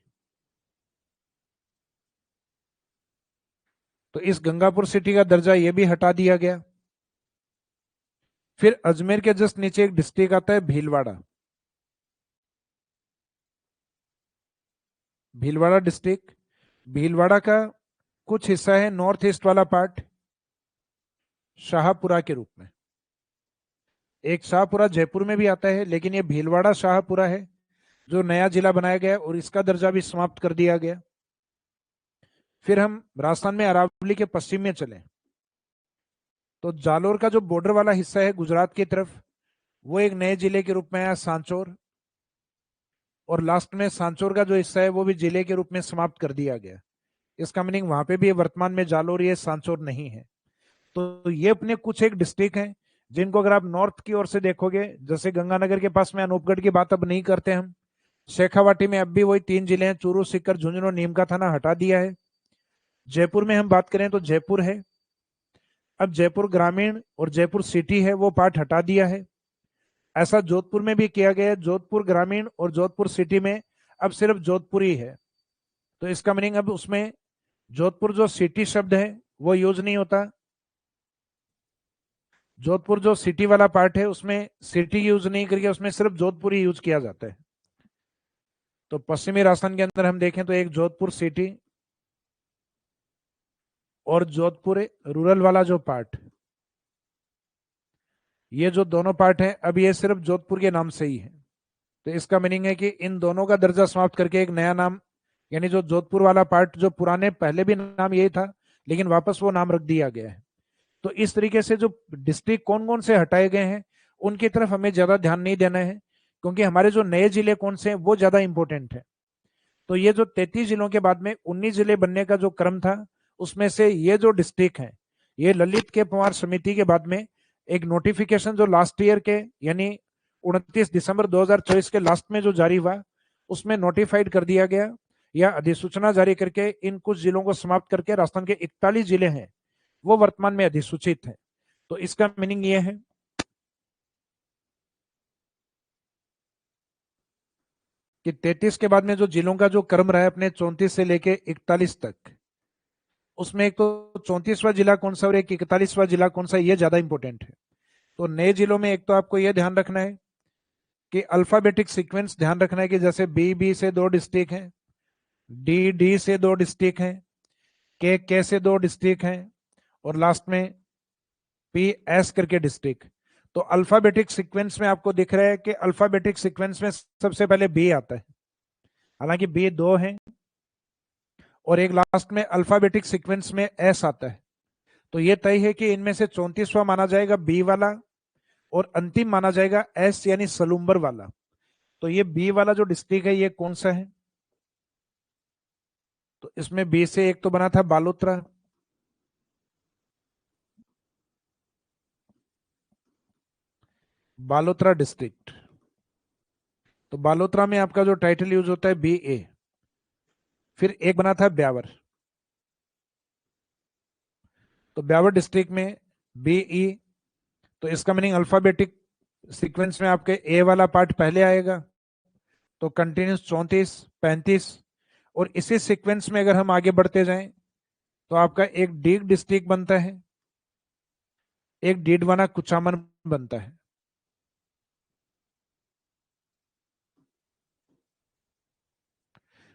तो इस गंगापुर सिटी का दर्जा ये भी हटा दिया गया। फिर अजमेर के जस्ट नीचे एक डिस्ट्रिक्ट आता है भीलवाड़ा। भीलवाड़ा डिस्ट्रिक्ट, भीलवाड़ा का कुछ हिस्सा है नॉर्थ ईस्ट वाला पार्ट शाहपुरा के रूप में। एक शाहपुरा जयपुर में भी आता है, लेकिन ये भीलवाड़ा शाहपुरा है जो नया जिला बनाया गया और इसका दर्जा भी समाप्त कर दिया गया। फिर हम राजस्थान में अरावली के पश्चिम में चले, तो जालोर का जो बॉर्डर वाला हिस्सा है गुजरात की तरफ, वो एक नए जिले के रूप में आया सांचौर। और लास्ट में सांचौर का जो हिस्सा है वो भी जिले के रूप में समाप्त कर दिया गया। इसका मीनिंग वहां पे भी वर्तमान में जालोर, ये सांचौर नहीं है। तो ये अपने कुछ एक डिस्ट्रिक्ट हैं जिनको अगर आप नॉर्थ की ओर से देखोगे, जैसे गंगानगर के पास में अनूपगढ़ की बात अब नहीं करते हम, शेखावाटी में अब भी वही 3 जिले हैं, चूरू, सीकर, झुंझुनू, नीमका थाना हटा दिया है। जयपुर में हम बात करें तो जयपुर है, अब जयपुर ग्रामीण और जयपुर सिटी है वो पार्ट हटा दिया है। ऐसा जोधपुर में भी किया गया है, जोधपुर ग्रामीण और जोधपुर सिटी में अब सिर्फ जोधपुर ही है। तो इसका मीनिंग अब उसमें जोधपुर जो सिटी शब्द है वो यूज नहीं होता। जोधपुर जो सिटी वाला पार्ट है उसमें सिटी यूज नहीं करके उसमें सिर्फ जोधपुर ही यूज किया जाता है। तो पश्चिमी राजस्थान के अंदर हम देखें तो एक जोधपुर सिटी और जोधपुर रूरल वाला जो पार्ट, ये जो दोनों पार्ट हैं, अब ये सिर्फ जोधपुर के नाम से ही है। तो इसका मीनिंग है कि इन दोनों का दर्जा समाप्त करके एक नया नाम, यानी जो जोधपुर वाला पार्ट जो पुराने पहले भी नाम यही था लेकिन वापस वो नाम रख दिया गया है। तो इस तरीके से जो डिस्ट्रिक्ट कौन कौन से हटाए गए हैं उनकी तरफ हमें ज्यादा ध्यान नहीं देना है, क्योंकि हमारे जो नए जिले कौन से हैं वो ज्यादा इंपॉर्टेंट है। तो ये जो 33 जिलों के बाद में 19 जिले बनने का जो क्रम था, उसमें से ये जो डिस्ट्रिक्ट है, ये ललित के पवार समिति के बाद में एक नोटिफिकेशन जो लास्ट ईयर के यानी 29 दिसंबर 2024 के लास्ट में जो जारी हुआ, उसमें नोटिफाइड कर दिया गया या अधिसूचना जारी करके इन कुछ जिलों को समाप्त करके राजस्थान के 41 जिले हैं वो वर्तमान में अधिसूचित है। तो इसका मीनिंग ये है कि 33 के बाद में जो जिलों का जो क्रम रहा है अपने 34 से लेके 41 तक, उसमें एक तो 34वां जिला कौन सा और एक 41वां जिला कौन सा, ये ज्यादा इंपॉर्टेंट है। तो नए जिलों में एक तो आपको यह ध्यान रखना है कि अल्फाबेटिक सीक्वेंस ध्यान रखना है कि जैसे बी से 2 डिस्ट्रिक्ट हैं, डी से 2 डिस्ट्रिक्ट हैं, के से 2 डिस्ट्रिक्ट हैं और लास्ट में पी एस करके डिस्ट्रिक्ट। तो अल्फाबेटिक सीक्वेंस में आपको दिख रहा है कि अल्फाबेटिक सीक्वेंस में सबसे पहले बी आता है, हालांकि बी 2 है और एक लास्ट में अल्फाबेटिक सीक्वेंस में एस आता है। तो ये तय है कि इनमें से 34वां माना जाएगा बी वाला और अंतिम माना जाएगा एस यानी सलूम्बर वाला। तो ये बी वाला जो डिस्ट्रिक्ट है ये कौन सा है? तो इसमें बी से एक तो बना था बालोतरा, बालोतरा डिस्ट्रिक्ट। तो बालोतरा में आपका जो टाइटल यूज होता है बी ए। फिर एक बना था ब्यावर, तो ब्यावर डिस्ट्रिक्ट में बी ई। तो इसका मीनिंग अल्फाबेटिक सीक्वेंस में आपके ए वाला पार्ट पहले आएगा, तो कंटिन्यूस 34 35। और इसी सीक्वेंस में अगर हम आगे बढ़ते जाएं तो आपका एक डीग डिस्ट्रिक्ट बनता है, एक डीडवाना कुचामन बनता है।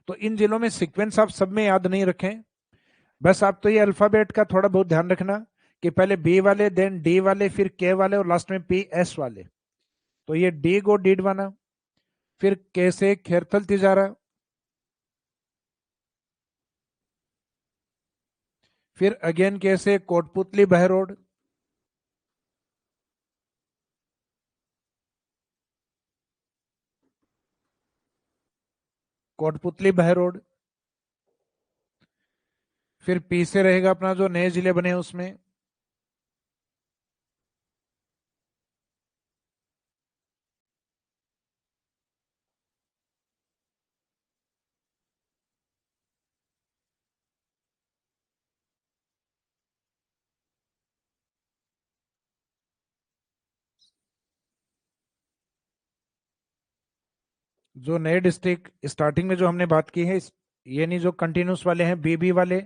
तो इन जिलों में सीक्वेंस आप सब में याद नहीं रखें, बस आप तो ये अल्फाबेट का थोड़ा बहुत ध्यान रखना कि पहले बी वाले, देन डी वाले, फिर के वाले और लास्ट में पी एस वाले। तो ये डी गो डीडवाना, फिर के से खेरथल तिजारा, फिर अगेन के से कोटपुतली बहरोड, कोटपुतली बहरोड। फिर पी से रहेगा अपना जो नए जिले बने उसमें जो नए डिस्ट्रिक्ट स्टार्टिंग में जो हमने बात की है, ये नहीं जो कंटिन्यूस वाले हैं, बीबी वाले,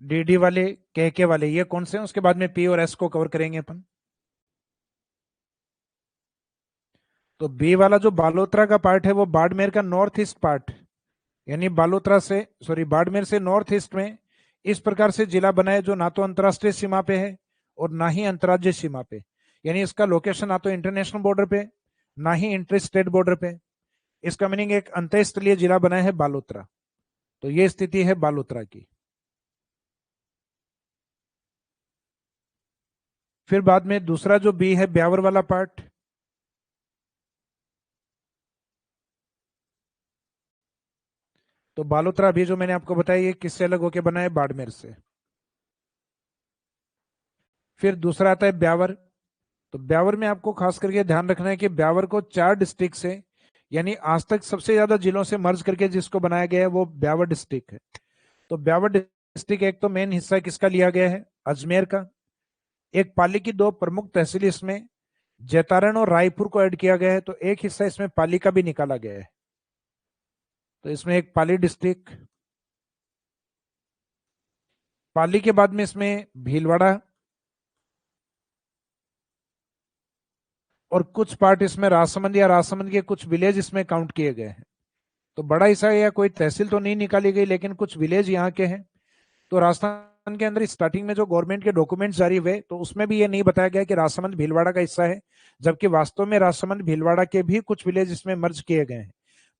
डीडी वाले, के वाले, ये कौन से हैं? उसके बाद में पी और एस को कवर करेंगे अपन। तो बी वाला जो बालोतरा का पार्ट है वो बाड़मेर का नॉर्थ ईस्ट पार्ट, यानी बालोतरा से, सॉरी, बाड़मेर से नॉर्थ ईस्ट में इस प्रकार से जिला बना है जो ना तो अंतरराष्ट्रीय सीमा पे है और ना ही अंतर्राज्यीय सीमा पे, यानी इसका लोकेशन ना तो इंटरनेशनल बॉर्डर पे ना ही इंटर स्टेट बॉर्डर पे। इसका मीनिंग एक अंतःस्थलीय जिला बना है बालोतरा। तो ये स्थिति है बालोतरा की। फिर बाद में दूसरा जो बी है ब्यावर वाला पार्ट, तो बालोतरा अभी जो मैंने आपको बताया ये किससे अलग होकर बना है? बाड़मेर से। फिर दूसरा आता है ब्यावर। तो ब्यावर में आपको खास करके ध्यान रखना है कि ब्यावर को 4 डिस्ट्रिक्ट से, यानी आज तक सबसे ज्यादा जिलों से मर्ज करके जिसको बनाया गया है वो ब्यावर डिस्ट्रिक्ट है। तो ब्यावर डिस्ट्रिक्ट एक तो मेन हिस्सा किसका लिया गया है? अजमेर का। एक पाली की 2 प्रमुख तहसील इसमें जैतारण और रायपुर को ऐड किया गया है, तो एक हिस्सा इसमें पाली का भी निकाला गया है। तो इसमें एक पाली डिस्ट्रिक्ट, पाली के बाद में इसमें भीलवाड़ा और कुछ पार्ट इसमें राजसमंद या राजसमंद के कुछ विलेज इसमें काउंट किए गए हैं। तो बड़ा हिस्सा या कोई तहसील तो नहीं निकाली गई, लेकिन कुछ विलेज यहाँ के हैं। तो राजस्थान के अंदर स्टार्टिंग में जो गवर्नमेंट के डॉक्यूमेंट्स जारी हुए तो उसमें भी ये नहीं बताया गया कि राजसमंद भीलवाड़ा का हिस्सा है, जबकि वास्तव में राजसमंद भीलवाड़ा के भी कुछ विलेज इसमें मर्ज किए गए हैं।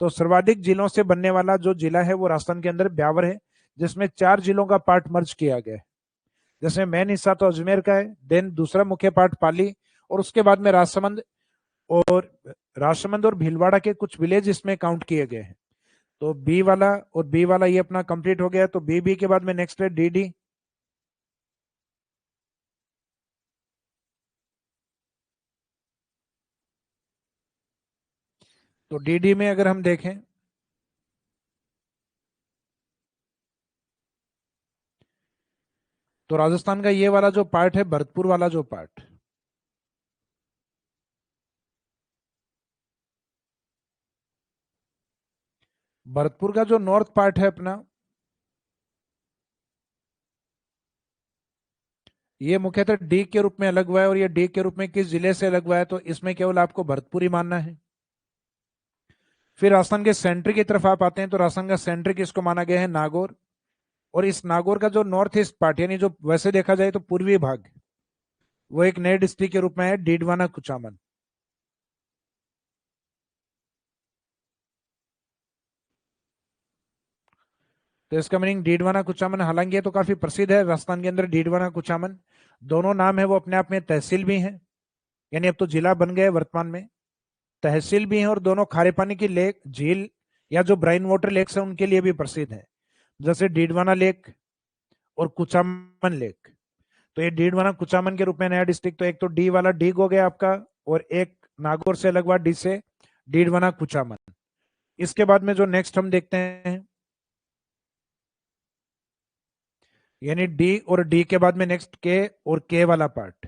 तो सर्वाधिक जिलों से बनने वाला जो जिला है वो राजस्थान के अंदर ब्यावर है, जिसमें 4 जिलों का पार्ट मर्ज किया गया है। जैसे मेन हिस्सा तो अजमेर का है, देन दूसरा मुख्य पार्ट पाली, और उसके बाद में और राजसमंद और भीलवाड़ा के कुछ विलेज इसमें काउंट किए गए हैं। तो बी वाला ये अपना कंप्लीट हो गया। तो बी के बाद में नेक्स्ट है डी। तो डी में अगर हम देखें तो राजस्थान का ये वाला जो पार्ट है, भरतपुर वाला जो पार्ट, भरतपुर का जो नॉर्थ पार्ट है अपना, ये मुख्यतः डी के रूप में अलग हुआ है। और ये डी के रूप में किस जिले से अलग हुआ है, तो इसमें केवल आपको भरतपुर ही मानना है। फिर राजस्थान के सेंटर की तरफ आप आते हैं तो राजस्थान का सेंटर किसको माना गया है, नागौर। और इस नागौर का जो नॉर्थ ईस्ट पार्ट, यानी जो वैसे देखा जाए तो पूर्वी भाग, वो एक नए डिस्ट्रिक्ट के रूप में है, डीडवाना कुचामन। तो इसका मीनिंग डीडवाना कुचामन, हालांकि ये तो काफी प्रसिद्ध है राजस्थान के अंदर, डीडवाना कुचामन दोनों नाम है वो अपने आप में तहसील भी हैं, यानी अब तो जिला बन गए वर्तमान में, तहसील भी हैं, और दोनों खारे पानी की लेक झील या जो ब्राइन वाटर लेक्स है उनके लिए भी प्रसिद्ध है, जैसे डीडवाना लेक और कुचामन लेक। तो ये डीडवाना कुचामन के रूप में नया डिस्ट्रिक्ट, तो एक तो डी वाला डीग हो गया आपका, और एक नागौर से अलग हुआ डी से डीडवाना कुचामन। इसके बाद में जो नेक्स्ट हम देखते हैं, यानी डी और डी के बाद में नेक्स्ट के और के वाला पार्ट।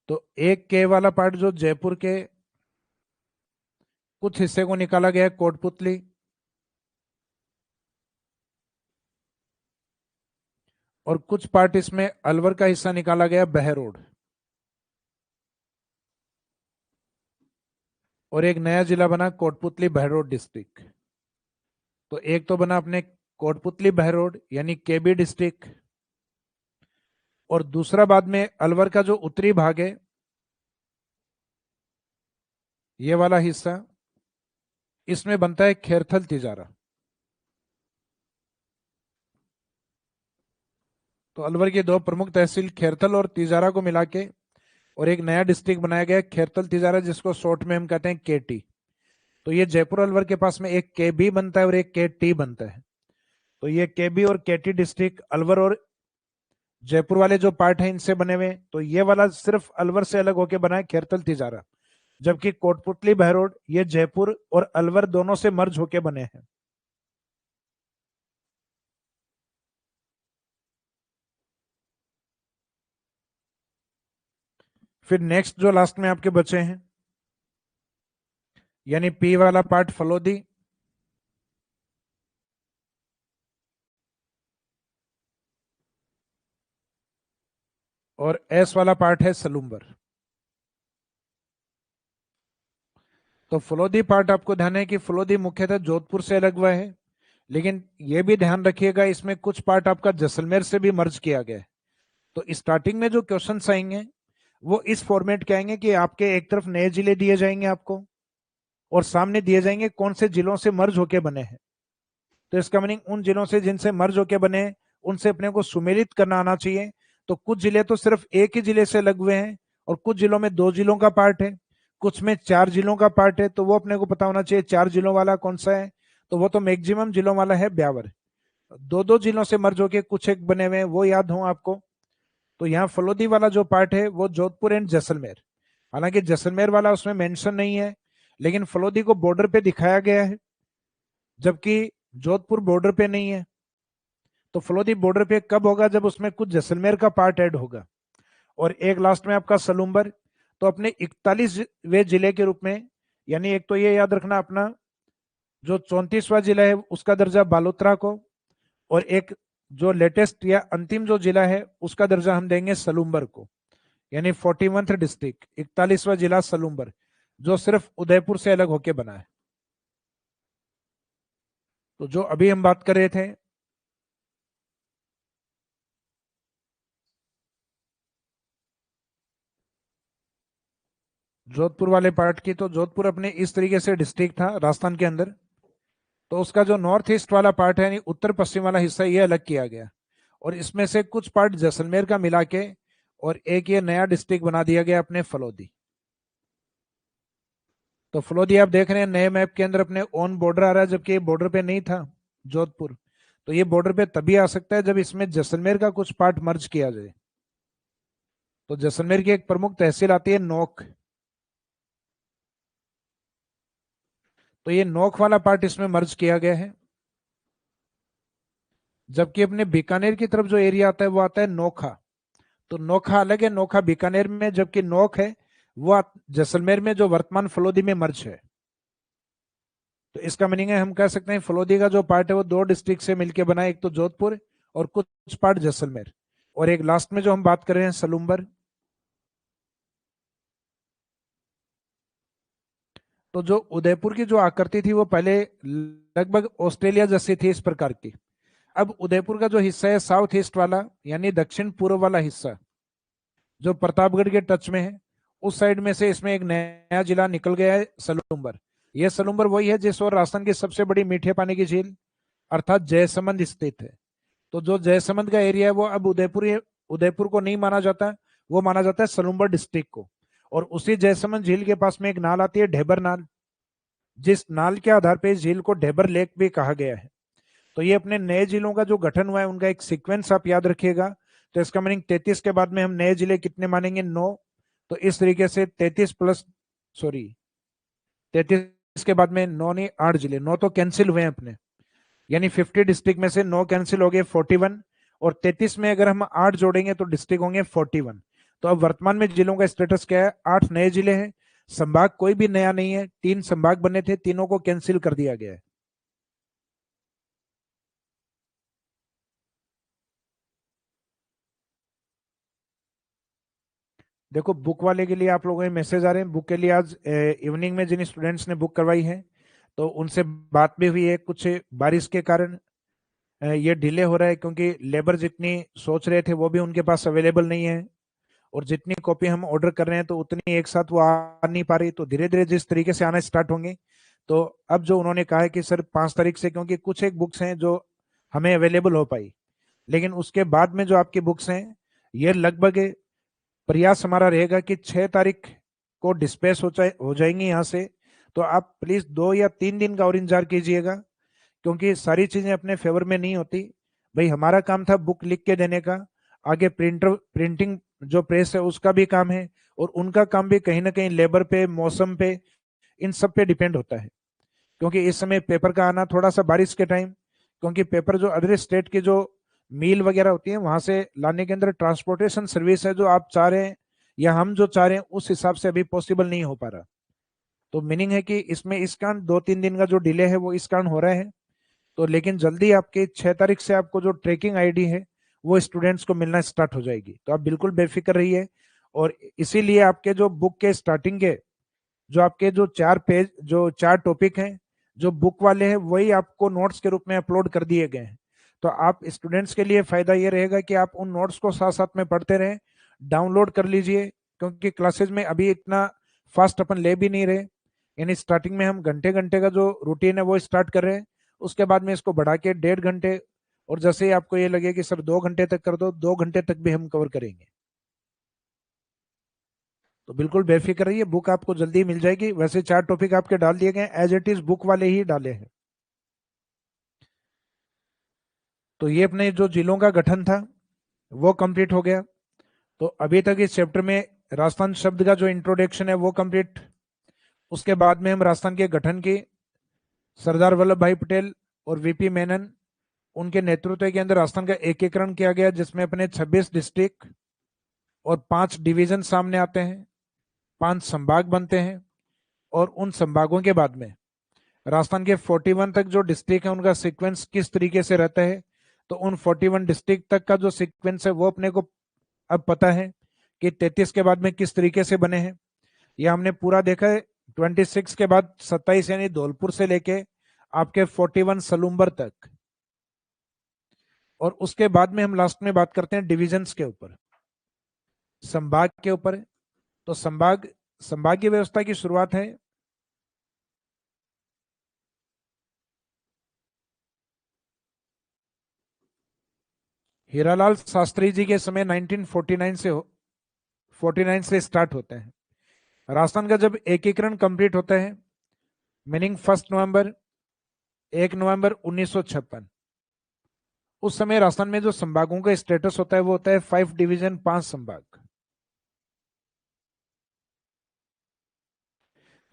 तो एक के वाला पार्ट जो जयपुर के कुछ हिस्से को निकाला गया है, कोटपुतली, और कुछ पार्ट इसमें अलवर का हिस्सा निकाला गया, बहरोड, और एक नया जिला बना कोटपुतली बहरोड डिस्ट्रिक्ट। तो एक तो बना अपने कोटपुतली बहरोड यानी केबी डिस्ट्रिक्ट, और दूसरा बाद में अलवर का जो उत्तरी भाग है, ये वाला हिस्सा, इसमें बनता है खेरथल तिजारा। तो अलवर की दो प्रमुख तहसील खेरथल और तिजारा को मिला के और एक नया डिस्ट्रिक्ट बनाया गया खेरथल तिजारा, जिसको शॉर्ट में हम कहते हैं केटी। तो ये जयपुर अलवर के पास में एक के बी बनता है और एक के टी बनता है। तो ये के बी और के टी डिस्ट्रिक्ट अलवर और जयपुर वाले जो पार्ट है इनसे बने हुए। तो ये वाला सिर्फ अलवर से अलग होकर बना है खेरथल तिजारा, जबकि कोटपुतली बहरोड ये जयपुर और अलवर दोनों से मर्ज होके बने हैं। फिर नेक्स्ट जो लास्ट में आपके बचे हैं, यानी पी वाला पार्ट फलोदी, और एस वाला पार्ट है सलूम्बर। तो फलोदी पार्ट आपको ध्यान है कि फलोदी मुख्यतः जोधपुर से अलग हुआ है, लेकिन यह भी ध्यान रखिएगा इसमें कुछ पार्ट आपका जैसलमेर से भी मर्ज किया गया है। तो स्टार्टिंग में जो क्वेश्चंस आएंगे वो इस फॉर्मेट के आएंगे कि आपके एक तरफ नए जिले दिए जाएंगे आपको, और सामने दिए जाएंगे कौन से जिलों से मर्ज होके बने हैं। तो इसका मीनिंग उन जिलों से जिनसे मर्ज होके बने हैं उनसे अपने को सुमेलित करना आना चाहिए। तो कुछ जिले तो सिर्फ एक ही जिले से लग हुए हैं, और कुछ जिलों में 2 जिलों का पार्ट है, कुछ में 4 जिलों का पार्ट है, तो वो अपने को पता होना चाहिए 4 जिलों वाला कौन सा है। तो वो तो मैक्सिमम जिलों वाला है ब्यावर। 2-2 जिलों से मर्ज होके कुछ एक बने हुए हैं, वो याद हो आपको। तो यहाँ फलोदी वाला जो पार्ट है वो जोधपुर एंड जैसलमेर, हालांकि जैसलमेर वाला उसमें मेंशन नहीं है, लेकिन फलोदी को बॉर्डर पे दिखाया गया है, जबकि जोधपुर बॉर्डर पे नहीं है। तो फलोदी बॉर्डर पे कब होगा, जब उसमें कुछ जैसलमेर का पार्ट ऐड होगा। और एक लास्ट में आपका सलूम्बर, तो अपने 41वें जिले के रूप में, यानी एक तो ये याद रखना अपना जो 34वां जिला है उसका दर्जा बालोतरा को, और एक जो लेटेस्ट या अंतिम जो जिला है उसका दर्जा हम देंगे सलूम्बर को, यानी 41th डिस्ट्रिक्ट, 41वां जिला सलूम्बर, जो सिर्फ उदयपुर से अलग होके बना है। तो जो अभी हम बात कर रहे थे, जोधपुर वाले पार्ट की, तो जोधपुर अपने इस तरीके से डिस्ट्रिक्ट था राजस्थान के अंदर। तो उसका जो नॉर्थ ईस्ट वाला पार्ट है, यानी उत्तर पश्चिम वाला हिस्सा, ये अलग किया गया, और इसमें से कुछ पार्ट जैसलमेर का मिला के और एक ये नया डिस्ट्रिक्ट बना दिया गया अपने फलोदी। तो फलोदी आप देख रहे हैं नए मैप के अंदर अपने ऑन बॉर्डर आ रहा है, जबकि ये बॉर्डर पे नहीं था जोधपुर। तो ये बॉर्डर पे तभी आ सकता है जब इसमें जैसलमेर का कुछ पार्ट मर्ज किया जाए। तो जैसलमेर की एक प्रमुख तहसील आती है नोक। तो ये नोक वाला पार्ट इसमें मर्ज किया गया है। जबकि अपने बीकानेर की तरफ जो एरिया आता है वो आता है नोखा। तो नोखा अलग है, नोखा बीकानेर में, जबकि नोक है वो जैसलमेर में, जो वर्तमान फलोदी में मर्ज है। तो इसका मीनिंग है, हम कह सकते हैं फलोदी का जो पार्ट है वो दो डिस्ट्रिक्ट से मिलकर बना है, एक तो जोधपुर और कुछ पार्ट जैसलमेर, और एक लास्ट में जो हम बात कर रहे हैं सलूम्बर। तो जो उदयपुर की जो आकृति थी वो पहले लगभग ऑस्ट्रेलिया जैसी थी, इस प्रकार की। अब उदयपुर का जो हिस्सा है साउथ ईस्ट वाला, यानी दक्षिण पूर्व वाला हिस्सा, जो प्रतापगढ़ के टच में है, उस साइड में से इसमें एक नया जिला निकल गया है, सलूम्बर। यह सलूम्बर वही है जिस ओर राजस्थान की सबसे बड़ी मीठे पानी की झील अर्थात जयसमंद स्थित है। तो जो जयसमंद का एरिया है वो अब उदयपुर को नहीं माना जाता, वो माना जाता है सलूम्बर डिस्ट्रिक्ट को। और उसी जयसमंद झील के पास में एक नाल आती है, ढेबर नाल, जिस नाल के आधार पर इस झील को ढेबर लेक भी कहा गया है। तो ये अपने नए जिलों का जो गठन हुआ है उनका एक सीक्वेंस आप याद रखिएगा। तो इसका मीनिंग 33 के बाद में हम नए जिले कितने मानेंगे? 9। तो इस तरीके से 33 प्लस, सॉरी, 33 के बाद में 9 नहीं 8 जिले, 9 तो कैंसिल हुए हैं अपने, यानी 50 डिस्ट्रिक्ट में से 9 कैंसिल हो गए, 41। और 33 में अगर हम 8 जोड़ेंगे तो डिस्ट्रिक्ट होंगे 41। तो अब वर्तमान में जिलों का स्टेटस क्या है? 8 नए जिले हैं। संभाग कोई भी नया नहीं है, 3 संभाग बने थे, तीनों को कैंसिल कर दिया गया है। देखो बुक वाले के लिए आप लोगों के मैसेज आ रहे हैं, बुक के लिए आज इवनिंग में जिन स्टूडेंट्स ने बुक करवाई है तो उनसे बात भी हुई है। कुछ बारिश के कारण ये डिले हो रहा है, क्योंकि लेबर जितनी सोच रहे थे वो भी उनके पास अवेलेबल नहीं है, और जितनी कॉपी हम ऑर्डर कर रहे हैं तो उतनी एक साथ वो आ नहीं पा रही। तो धीरे धीरे जिस तरीके से आना स्टार्ट होंगे, तो अब जो उन्होंने कहा है कि सर 5 तारीख से, क्योंकि कुछ एक बुक्स हैं जो हमें अवेलेबल हो पाई, लेकिन उसके बाद में जो आपकी बुक्स हैं ये लगभग, प्रयास हमारा रहेगा कि 6 तारीख को डिस्पैच हो जाएंगी यहाँ से। तो आप प्लीज 2 या 3 दिन का और इंतजार कीजिएगा, क्योंकि सारी चीजें अपने फेवर में नहीं होती। भाई हमारा काम था बुक लिख के देने का, आगे प्रिंटिंग जो प्रेस है उसका भी काम है, और उनका काम भी कहीं ना कहीं लेबर पे, मौसम पे, इन सब पे डिपेंड होता है। क्योंकि इस समय पेपर का आना थोड़ा सा बारिश के टाइम, क्योंकि पेपर जो अदर स्टेट की जो मील वगैरह होती है वहां से लाने के अंदर ट्रांसपोर्टेशन सर्विस है, जो आप चाह रहे हैं या हम जो चाह रहे हैं उस हिसाब से अभी पॉसिबल नहीं हो पा रहा। तो मीनिंग है कि इसमें इस कारण 2-3 दिन का जो डिले है वो इस कारण हो रहा है। तो लेकिन जल्दी आपके 6 तारीख से आपको जो ट्रैकिंग आईडी है वो स्टूडेंट्स को मिलना स्टार्ट हो जाएगी, तो आप बिल्कुल बेफिक्र रहिए। और इसीलिए आपके जो बुक के स्टार्टिंग के जो आपके जो 4 पेज, जो 4 टॉपिक हैं जो बुक वाले हैं, वही आपको नोट्स के रूप में अपलोड कर दिए गए हैं। तो आप स्टूडेंट्स के लिए फायदा ये रहेगा कि आप उन नोट्स को साथ साथ में पढ़ते रहें, डाउनलोड कर लीजिए, क्योंकि क्लासेज में अभी इतना फास्ट अपन ले भी नहीं रहे। यानी स्टार्टिंग में हम घंटे घंटे का जो रूटीन है वो स्टार्ट कर रहे हैं, उसके बाद में इसको बढ़ा के 1.5 घंटे, और जैसे ही आपको ये लगे कि सर 2 घंटे तक कर दो, 2 घंटे तक भी हम कवर करेंगे। तो बिल्कुल बेफिक्र रहिए, बुक आपको जल्दी मिल जाएगी। वैसे 4 टॉपिक आपके डाल दिए गए, एज इट इज बुक वाले ही डाले हैं। तो ये अपने जो जिलों का गठन था वो कंप्लीट हो गया। तो अभी तक इस चैप्टर में राजस्थान शब्द का जो इंट्रोडक्शन है वो कंप्लीट। उसके बाद में हम राजस्थान के गठन की, सरदार वल्लभ भाई पटेल और वीपी मेनन, उनके नेतृत्व के अंदर राजस्थान का एकीकरण किया गया, जिसमें अपने 26 डिस्ट्रिक्ट और 5 डिवीजन सामने आते हैं, 5 संभाग बनते हैं। और उन संभागों के बाद में राजस्थान के 41 तक जो डिस्ट्रिक्ट है उनका सीक्वेंस किस तरीके से रहता है, तो उन 41 डिस्ट्रिक्ट तक का जो सीक्वेंस है वो अपने को अब पता है कि 33 के बाद में किस तरीके से बने हैं। यह हमने पूरा देखा है। 26 के बाद 27 यानी धौलपुर से लेके आपके 41 सलूम्बर तक, और उसके बाद में हम लास्ट में बात करते हैं डिविजन्स के ऊपर, संभाग के ऊपर। तो संभागीय व्यवस्था की शुरुआत है हीरालाल शास्त्री जी के समय 1949 से स्टार्ट होते हैं। राजस्थान का जब एकीकरण कंप्लीट होता है, मीनिंग 1 नवंबर 1956, उस समय राजस्थान में जो संभागों का स्टेटस होता है वो होता है 5 डिवीजन, 5 संभाग।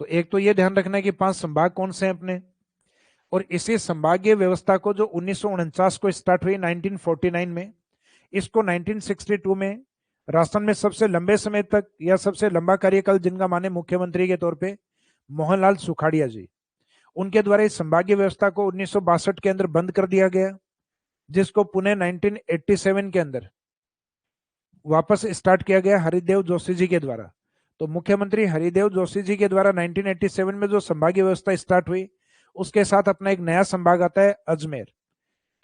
तो एक तो ये ध्यान रखना है कि 5 संभाग कौन से हैं अपने, और इसी संभागीय व्यवस्था को जो 1949 को स्टार्ट हुई 1949 में, इसको 1962 में राजस्थान में सबसे लंबे समय तक या सबसे लंबा कार्यकाल जिनका माने मुख्यमंत्री के तौर पे मोहनलाल सुखाड़िया जी, उनके द्वारा इस संभागीय व्यवस्था को 1962 के अंदर बंद कर दिया गया, जिसको पुणे 1987 के अंदर वापस स्टार्ट किया गया हरिदेव जोशी जी के द्वारा। तो मुख्यमंत्री हरिदेव जोशी जी के द्वारा 1987 में जो संभागीय व्यवस्था स्टार्ट हुई, उसके साथ अपना एक नया संभाग आता है अजमेर।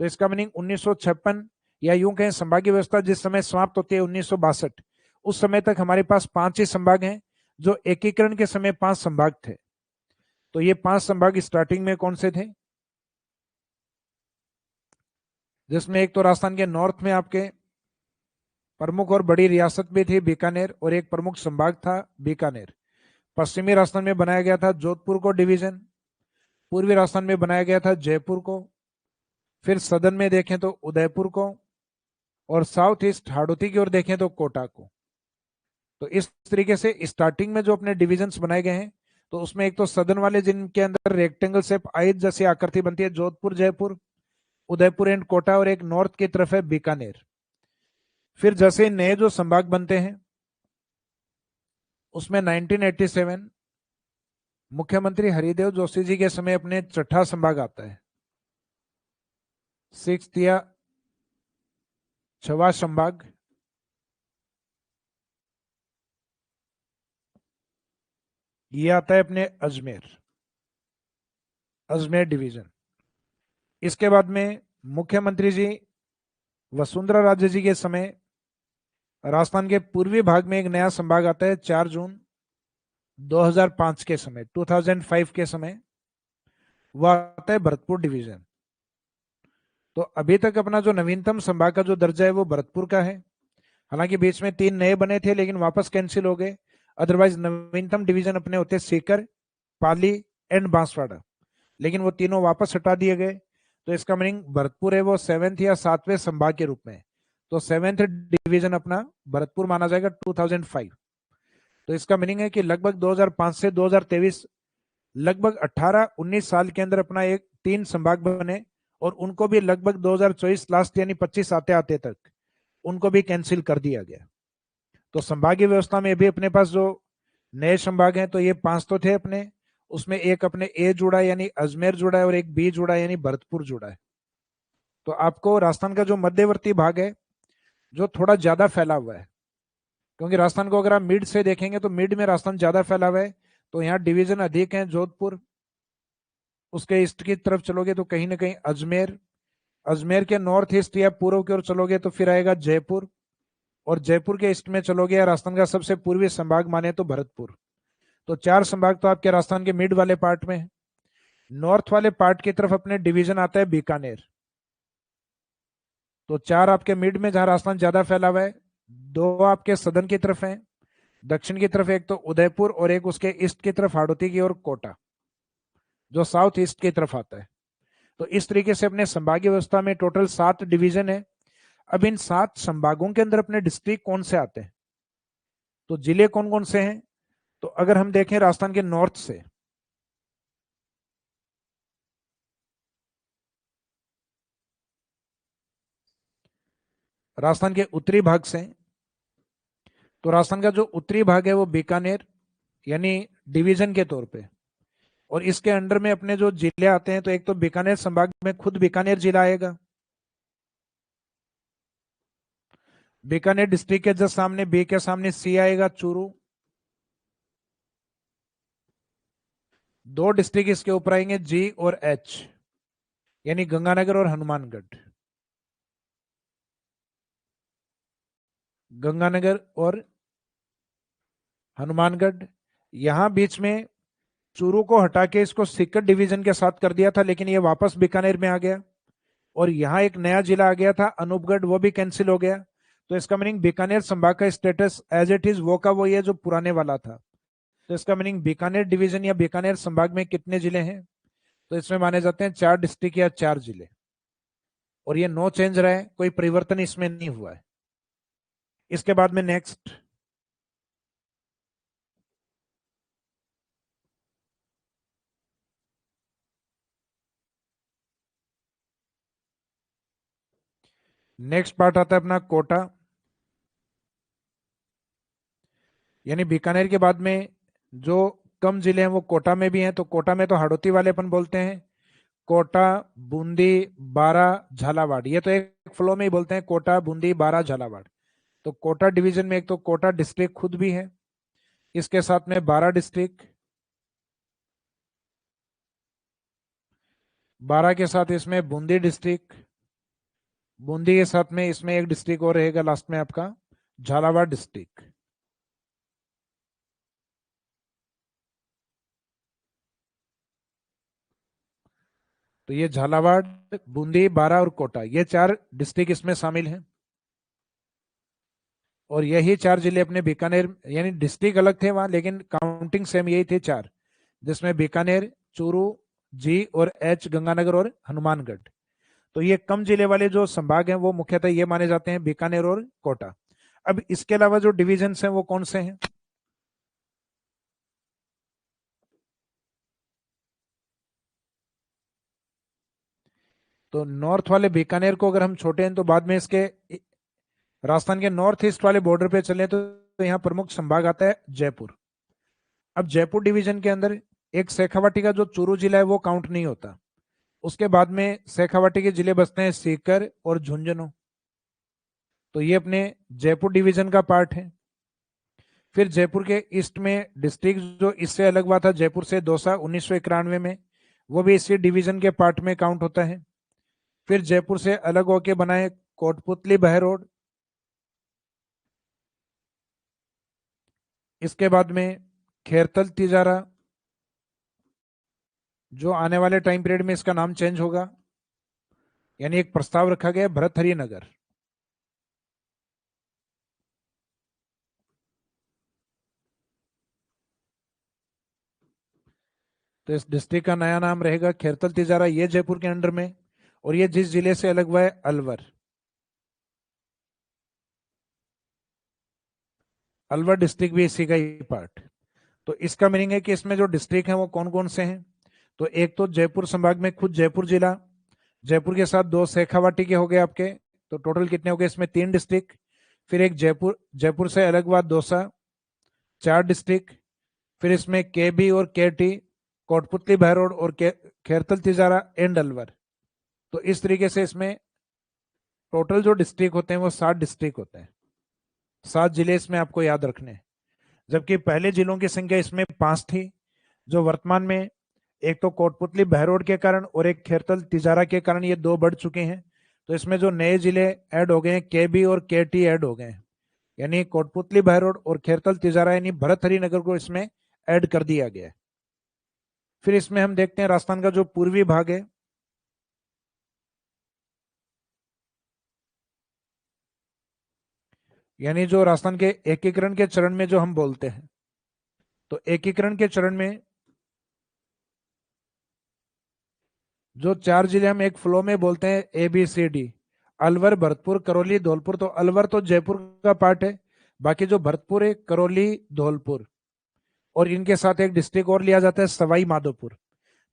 तो इसका मीनिंग 1956 या यूं कहें संभागीय व्यवस्था जिस समय समाप्त होती है 1962, उस समय तक हमारे पास 5 ही संभाग हैं, जो एकीकरण के समय 5 संभाग थे। तो ये 5 संभाग स्टार्टिंग में कौन से थे, जिसमें एक तो राजस्थान के नॉर्थ में आपके प्रमुख और बड़ी रियासत भी थी बीकानेर, और एक प्रमुख संभाग था बीकानेर। पश्चिमी राजस्थान में बनाया गया था जोधपुर को डिवीजन, पूर्वी राजस्थान में बनाया गया था जयपुर को, फिर सदन में देखें तो उदयपुर को, और साउथ ईस्ट हाड़ौती की ओर देखें तो कोटा को। तो इस तरीके से स्टार्टिंग में जो अपने डिविजन्स बनाए गए हैं, तो उसमें एक तो सदन वाले जिनके अंदर रेक्टेंगल शेप आई जैसी आकृति बनती है, जोधपुर, जयपुर, उदयपुर एंड कोटा, और एक नॉर्थ की तरफ है बीकानेर। फिर जैसे नए जो संभाग बनते हैं, उसमें 1987 मुख्यमंत्री हरिदेव जोशी जी के समय अपने छठा संभाग आता है, 6th या 6वां संभाग। ये आता है अपने अजमेर डिवीजन। इसके बाद में मुख्यमंत्री जी वसुंधरा राजे जी के समय राजस्थान के पूर्वी भाग में एक नया संभाग आता है 4 जून 2005 के समय, 2005 के समय, वह आता है भरतपुर डिवीजन। तो अभी तक अपना जो नवीनतम संभाग का जो दर्जा है वो भरतपुर का है। हालांकि बीच में 3 नए बने थे लेकिन वापस कैंसिल हो गए। अदरवाइज नवीनतम डिवीजन अपने होते सीकर, पाली एंड बांसवाड़ा, लेकिन वो तीनों वापस हटा दिए गए। तो इसका मीनिंग भरतपुर है वो 7th या 7वें संभाग के रूप में, तो 7th डिवीजन अपना भरतपुर माना जाएगा 2005। तो इसका मीनिंग है कि लगभग 2005 से 2023 लगभग 18-19 साल के अंदर अपना एक 3 संभाग बने, और उनको भी लगभग 2024 लास्ट यानी 25 आते आते तक उनको भी कैंसिल कर दिया गया। तो संभागीय व्यवस्था में भी अपने पास जो नए संभाग हैं, तो ये 5 तो थे अपने, उसमें एक अपने ए जुड़ा है यानी अजमेर जुड़ा है, और एक बी जुड़ा है यानी भरतपुर जुड़ा है। तो आपको राजस्थान का जो मध्यवर्ती भाग है जो थोड़ा ज्यादा फैला हुआ है, क्योंकि राजस्थान को अगर आप मिड से देखेंगे तो मिड में राजस्थान ज्यादा फैला हुआ है, तो यहाँ डिवीजन अधिक है। जोधपुर, उसके ईस्ट की तरफ चलोगे तो कहीं ना कहीं अजमेर, अजमेर के नॉर्थ ईस्ट या पूर्व की ओर चलोगे तो फिर आएगा जयपुर, और जयपुर के ईस्ट में चलोगे या राजस्थान का सबसे पूर्वी संभाग माने तो भरतपुर। तो 4 संभाग तो आपके राजस्थान के मिड वाले पार्ट में है। नॉर्थ वाले पार्ट की तरफ अपने डिवीजन आता है बीकानेर। तो 4 आपके मिड में जहां राजस्थान ज्यादा फैला हुआ है, 2 आपके सदन की तरफ है, दक्षिण की तरफ एक तो उदयपुर, और एक उसके ईस्ट की तरफ हाड़ौती की ओर कोटा, जो साउथ ईस्ट की तरफ आता है। तो इस तरीके से अपने संभागीय व्यवस्था में टोटल 7 डिवीजन है। अब इन 7 संभागों के अंदर अपने डिस्ट्रिक्ट कौन से आते हैं, तो जिले कौन कौन से हैं, तो अगर हम देखें राजस्थान के नॉर्थ से, राजस्थान के उत्तरी भाग से, तो राजस्थान का जो उत्तरी भाग है वो बीकानेर यानी डिवीजन के तौर पे, और इसके अंडर में अपने जो जिले आते हैं, तो एक तो बीकानेर संभाग में खुद बीकानेर जिला आएगा, बीकानेर डिस्ट्रिक्ट के जस्ट सामने, बी के सामने सी आएगा, चूरू। दो डिस्ट्रिक्ट इसके ऊपर आएंगे, जी और एच, यानी गंगानगर और हनुमानगढ़। गंगानगर और हनुमानगढ़। यहां बीच में चूरू को हटा के इसको सीकर डिवीजन के साथ कर दिया था, लेकिन ये वापस बीकानेर में आ गया। और यहाँ एक नया जिला आ गया था अनूपगढ़, वो भी कैंसिल हो गया। तो इसका मीनिंग बीकानेर संभाग का स्टेटस एज इट इज वो का वो ये जो पुराने वाला था। तो इसका मीनिंग बीकानेर डिवीजन या बीकानेर संभाग में कितने जिले हैं? तो इसमें माने जाते हैं 4 डिस्ट्रिक्ट या 4 जिले। और ये नो चेंज रहा है, कोई परिवर्तन इसमें नहीं हुआ है। इसके बाद में नेक्स्ट, नेक्स्ट पार्ट आता है अपना कोटा। यानी बीकानेर के बाद में जो कम जिले हैं वो कोटा में भी हैं। तो कोटा में तो हाड़ौती वाले अपन बोलते हैं, कोटा, बूंदी, बारा, झालावाड़। ये तो एक फ्लो में ही बोलते हैं, कोटा, बूंदी, बारा, झालावाड़। तो कोटा डिवीजन में एक तो कोटा डिस्ट्रिक्ट खुद भी है, इसके साथ में बारा डिस्ट्रिक्ट, बारा के साथ इसमें बूंदी डिस्ट्रिक्ट, बूंदी के साथ में इसमें एक डिस्ट्रिक्ट और रहेगा लास्ट में आपका झालावाड़ डिस्ट्रिक्ट। तो ये झालावाड़, बूंदी, बारा और कोटा, ये 4 डिस्ट्रिक्ट इसमें शामिल हैं। और यही 4 जिले अपने बीकानेर, यानी डिस्ट्रिक्ट अलग थे वहां, लेकिन काउंटिंग सेम यही थे 4, जिसमें बीकानेर, चूरू, जी और एच गंगानगर और हनुमानगढ़। तो ये कम जिले वाले जो संभाग हैं वो मुख्यतः ये माने जाते हैं बीकानेर और कोटा। अब इसके अलावा जो डिविजन हैं वो कौन से हैं? तो नॉर्थ वाले बीकानेर को अगर हम छोटे हैं तो बाद में इसके राजस्थान के नॉर्थ ईस्ट वाले बॉर्डर पे चले तो यहाँ प्रमुख संभाग आता है जयपुर। अब जयपुर डिवीजन के अंदर एक शेखावाटी का जो चूरू जिला है वो काउंट नहीं होता। उसके बाद में शेखावाटी के जिले बसते हैं सीकर और झुंझुनू। तो ये अपने जयपुर डिवीजन का पार्ट है। फिर जयपुर के ईस्ट में डिस्ट्रिक्ट जो इससे अलग हुआ था जयपुर से दौसा 1991 में, वो भी इसी डिवीजन के पार्ट में काउंट होता है। फिर जयपुर से अलग होके बनाए कोटपुतली बहरोड। इसके बाद में खेरतल तिजारा, जो आने वाले टाइम पीरियड में इसका नाम चेंज होगा, यानी एक प्रस्ताव रखा गया भरथरी नगर। तो इस डिस्ट्रिक्ट का नया नाम रहेगा खेरतल तिजारा, ये जयपुर के अंडर में। और ये जिस जिले से अलग हुआ है अलवर, अलवर डिस्ट्रिक्ट भी इसी का ही पार्ट। तो इसका मीनिंग है कि इसमें जो डिस्ट्रिक्ट हैं वो कौन कौन से हैं? तो एक तो जयपुर संभाग में खुद जयपुर जिला, जयपुर के साथ 2 शेखावाटी के हो गए आपके, तो टोटल कितने हो गए इसमें? 3 डिस्ट्रिक्ट। फिर एक जयपुर, जयपुर से अलग हुआ दौसा, 4 डिस्ट्रिक्ट। फिर इसमें के बी और के टी, कोटपुतली बहरोड और खेरतल तिजारा एंड अलवर। तो इस तरीके से इसमें टोटल जो डिस्ट्रिक्ट होते हैं वो 7 डिस्ट्रिक्ट होते हैं। 7 जिले इसमें आपको याद रखने हैं। जबकि पहले जिलों की संख्या इसमें 5 थी, जो वर्तमान में एक तो कोटपुतली बहरोड के कारण और एक खेरतल तिजारा के कारण ये 2 बढ़ चुके हैं। तो इसमें जो नए जिले ऐड हो गए हैं के बी और के टी ऐड हो गए हैं, यानी कोटपुतली बहरोड और खेरतल तिजारा यानी भरथरी नगर को इसमें ऐड कर दिया गया है। फिर इसमें हम देखते हैं राजस्थान का जो पूर्वी भाग है, यानी जो राजस्थान के एकीकरण के चरण में जो हम बोलते हैं, तो एकीकरण के चरण में जो 4 जिले हम एक फ्लो में बोलते हैं A B C D, Alwar, Bharatpur, Karauli, Dholpur. तो अलवर तो जयपुर का पार्ट है, बाकी जो भरतपुर है, करौली, धौलपुर और इनके साथ एक डिस्ट्रिक्ट और लिया जाता है सवाई माधोपुर।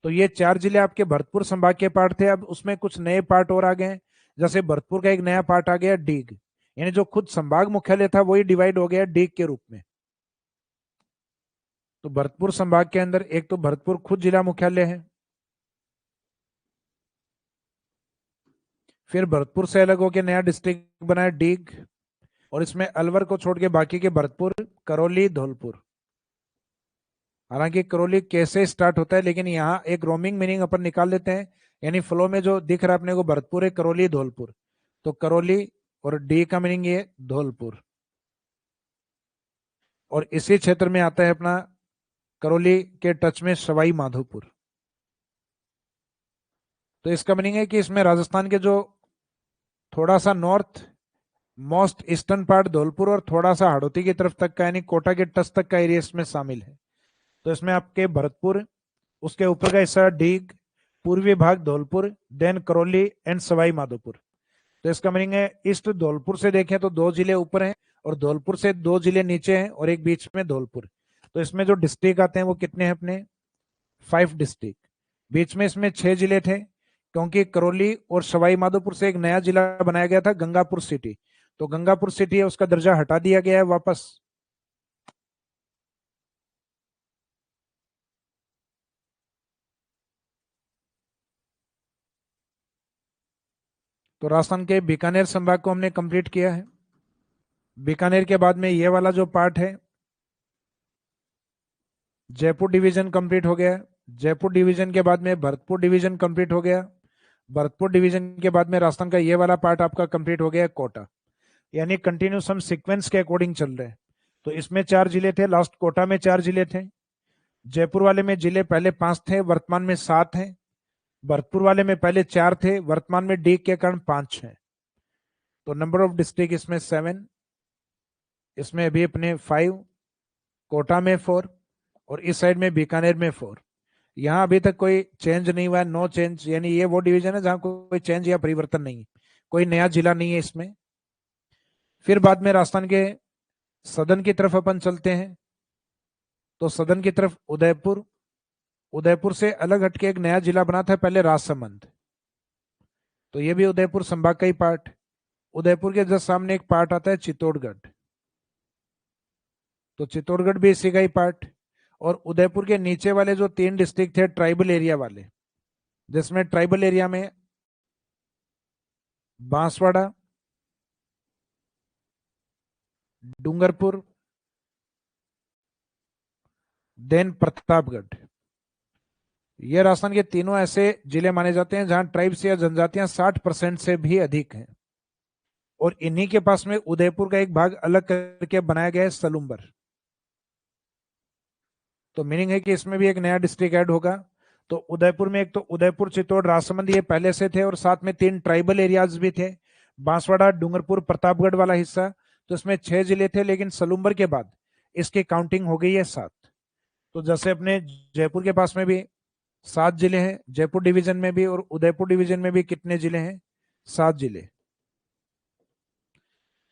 तो ये 4 जिले आपके भरतपुर संभाग के पार्ट थे। अब उसमें कुछ नए पार्ट और आ गए हैं, जैसे भरतपुर का एक नया पार्ट आ गया डीग, यानी जो खुद संभाग मुख्यालय था वही डिवाइड हो गया डीग के रूप में। तो भरतपुर संभाग के अंदर एक तो भरतपुर खुद जिला मुख्यालय है, फिर भरतपुर से अलग होकर नया डिस्ट्रिक्ट बनाया डीग, और इसमें अलवर को छोड़ के बाकी के भरतपुर, करौली, धौलपुर। हालांकि करौली कैसे स्टार्ट होता है, लेकिन यहाँ एक रोमिंग मीनिंग अपन निकाल लेते हैं। यानी फ्लो में जो दिख रहा है अपने को भरतपुर है, करौली, धौलपुर, तो करौली और डी का मीनिंग ये धौलपुर। और इसी क्षेत्र में आता है अपना करौली के टच में सवाई माधोपुर। तो इसका मीनिंग है कि इसमें राजस्थान के जो थोड़ा सा north most eastern part Dholpur और थोड़ा सा हाड़ौती की तरफ तक का यानी कोटा के टच तक का एरिया इसमें शामिल है। तो इसमें आपके भरतपुर, उसके ऊपर का हिस्सा डीग, पूर्वी भाग धौलपुर, देन करौली एंड सवाई माधोपुर। तो इसका मीनिंग है ईस्ट धौलपुर से देखें तो 2 जिले ऊपर हैं और धौलपुर से 2 जिले नीचे हैं और एक बीच में धौलपुर। तो इसमें जो डिस्ट्रिक्ट आते हैं वो कितने हैं अपने 5 डिस्ट्रिक्ट। बीच में इसमें 6 जिले थे क्योंकि करौली और सवाई माधोपुर से एक नया जिला बनाया गया था गंगापुर सिटी। तो गंगापुर सिटी है उसका दर्जा हटा दिया गया है वापस। तो राजस्थान के बीकानेर संभाग को हमने कंप्लीट किया है। बीकानेर के बाद में ये वाला जो पार्ट है जयपुर डिवीजन कंप्लीट हो गया। जयपुर डिवीजन के बाद में भरतपुर डिवीजन कंप्लीट हो गया। भरतपुर डिवीजन के बाद में राजस्थान का ये वाला पार्ट आपका कंप्लीट हो गया कोटा। यानी कंटिन्यूस हम सीक्वेंस के अकॉर्डिंग चल रहे हैं। तो इसमें 4 जिले थे, लास्ट कोटा में 4 जिले थे। जयपुर वाले में जिले पहले 5 थे, वर्तमान में 7 हैं। भरतपुर वाले में पहले 4 थे, वर्तमान में डी के कारण 5 है। तो नंबर ऑफ डिस्ट्रिक्ट इसमें 7, इसमें अभी अपने 5, कोटा में 4 और इस साइड में बीकानेर में 4। यहाँ अभी तक कोई चेंज नहीं हुआ है, नो चेंज। यानी ये वो डिवीजन है जहां कोई चेंज या परिवर्तन नहीं है, कोई नया जिला नहीं है इसमें। फिर बाद में राजस्थान के सदन की तरफ अपन चलते हैं। तो सदन की तरफ उदयपुर, उदयपुर से अलग हटके एक नया जिला बना था पहले राजसमंद। तो ये भी उदयपुर संभाग का ही पार्ट। उदयपुर के जस्ट सामने एक पार्ट आता है चित्तौड़गढ़, तो चित्तौड़गढ़ भी इसी का ही पार्ट। और उदयपुर के नीचे वाले जो 3 डिस्ट्रिक्ट थे ट्राइबल एरिया वाले, जिसमें ट्राइबल एरिया में बांसवाड़ा, डूंगरपुर, देन प्रतापगढ़, ये राजस्थान के तीनों ऐसे जिले माने जाते हैं जहां ट्राइब्स या जनजातियां 60% से भी अधिक हैं। और इन्हीं के पास में उदयपुर का एक भाग अलग करके बनाया गया है सलूम्बर। तो मीनिंग है कि इसमें भी एक नया डिस्ट्रिक्ट ऐड होगा। तो उदयपुर में एक तो उदयपुर, चित्तौड़, राजसमंद ये पहले से थे और साथ में 3 ट्राइबल एरियाज भी थे, बांसवाड़ा, डूंगरपुर, प्रतापगढ़ वाला हिस्सा। तो इसमें 6 जिले थे, लेकिन सलूम्बर के बाद इसकी काउंटिंग हो गई है 7। तो जैसे अपने जयपुर के पास में भी 7 जिले हैं, जयपुर डिवीजन में भी, और उदयपुर डिवीजन में भी कितने जिले हैं 7 जिले।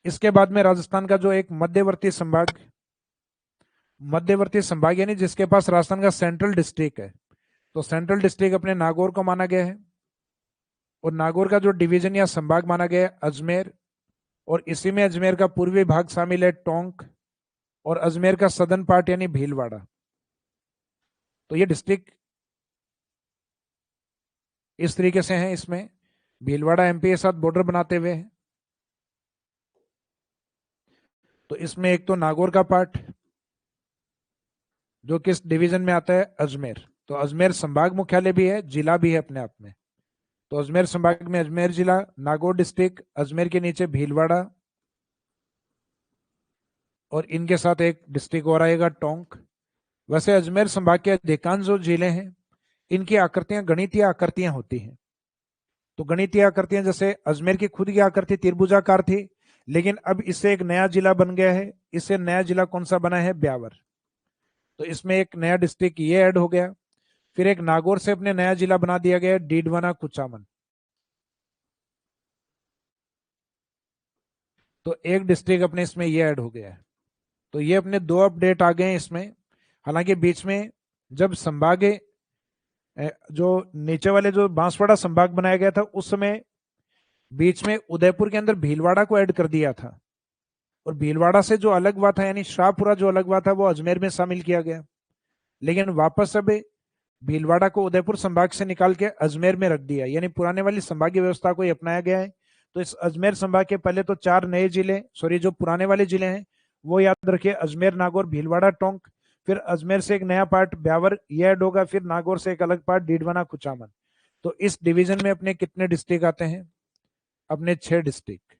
इसके बाद में राजस्थान का जो एक मध्यवर्ती संभाग, मध्यवर्ती संभाग यानी जिसके पास राजस्थान का सेंट्रल डिस्ट्रिक्ट है, तो सेंट्रल डिस्ट्रिक्ट अपने नागौर को माना गया है। और नागौर का जो डिवीजन या संभाग माना गया है अजमेर, और इसी में अजमेर का पूर्वी भाग शामिल है टोंक, और अजमेर का सदर्न पार्ट यानी भीलवाड़ा। तो ये डिस्ट्रिक्ट इस तरीके से हैं। इसमें भीलवाड़ा एमपी के साथ बॉर्डर बनाते हुए है। तो इसमें एक तो नागौर का पार्ट जो किस डिवीजन में आता है अजमेर, तो अजमेर संभाग मुख्यालय भी है, जिला भी है अपने आप में। तो अजमेर संभाग में अजमेर जिला, नागौर डिस्ट्रिक्ट, अजमेर के नीचे भीलवाड़ा, और इनके साथ एक डिस्ट्रिक्ट और आएगा टोंक। वैसे अजमेर संभाग के अधिकांश जो जिले हैं इनकी आकृतियां गणितीय आकृतियां होती हैं। तो गणितीय आकृतियां जैसे अजमेर की खुद की आकृति त्रिभुजाकार थी, लेकिन अब इससे एक नया जिला बन गया है। इससे नया जिला कौन सा बना है ब्यावर। तो इसमें एक नया डिस्ट्रिक्ट ये ऐड हो गया। फिर एक नागौर से अपने नया जिला बना दिया गया डीडवाना कुचामन। तो एक डिस्ट्रिक्ट अपने इसमें ये ऐड हो गया है। तो ये अपने 2 अपडेट आ गए हैं इसमें। हालांकि बीच में जब संभाग जो नीचे वाले जो बांसवाड़ा संभाग बनाया गया था उस समय बीच में उदयपुर के अंदर भीलवाड़ा को ऐड कर दिया था, और भीलवाड़ा से जो अलग हुआ था यानी शाहपुरा जो अलग हुआ था वो अजमेर में शामिल किया गया। लेकिन वापस अब भीलवाड़ा को उदयपुर संभाग से निकाल के अजमेर में रख दिया, यानी पुराने वाली संभागीय व्यवस्था को ही अपनाया गया है। तो इस अजमेर संभाग के पहले तो 4 नए जिले, सॉरी जो पुराने वाले जिले हैं वो याद रखिए, अजमेर, नागौर, भीलवाड़ा, टोंक। फिर अजमेर से एक नया पार्ट ब्यावर ये ऐड होगा, फिर नागौर से एक अलग पार्ट डीडवाना, कुचामन। तो इस डिवीजन में अपने कितने डिस्ट्रिक्ट आते हैं? अपने 6 डिस्ट्रिक्ट।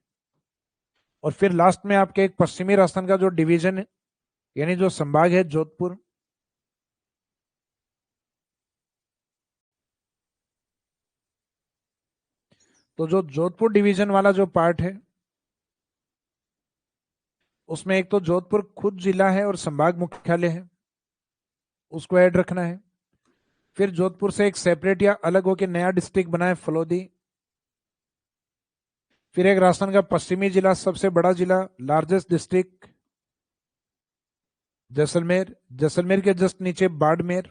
और फिर लास्ट में आपके एक पश्चिमी राजस्थान का जो डिवीजन यानी जो संभाग है जोधपुर। तो जो जोधपुर डिवीजन वाला जो पार्ट है उसमें एक तो जोधपुर खुद जिला है और संभाग मुख्यालय है, उसको ऐड रखना है। फिर जोधपुर से एक सेपरेट या अलग होकर नया डिस्ट्रिक्ट बना है फलोदी। फिर एक राजस्थान का पश्चिमी जिला, सबसे बड़ा जिला, लार्जेस्ट डिस्ट्रिक्ट जैसलमेर। जैसलमेर के जस्ट नीचे बाड़मेर।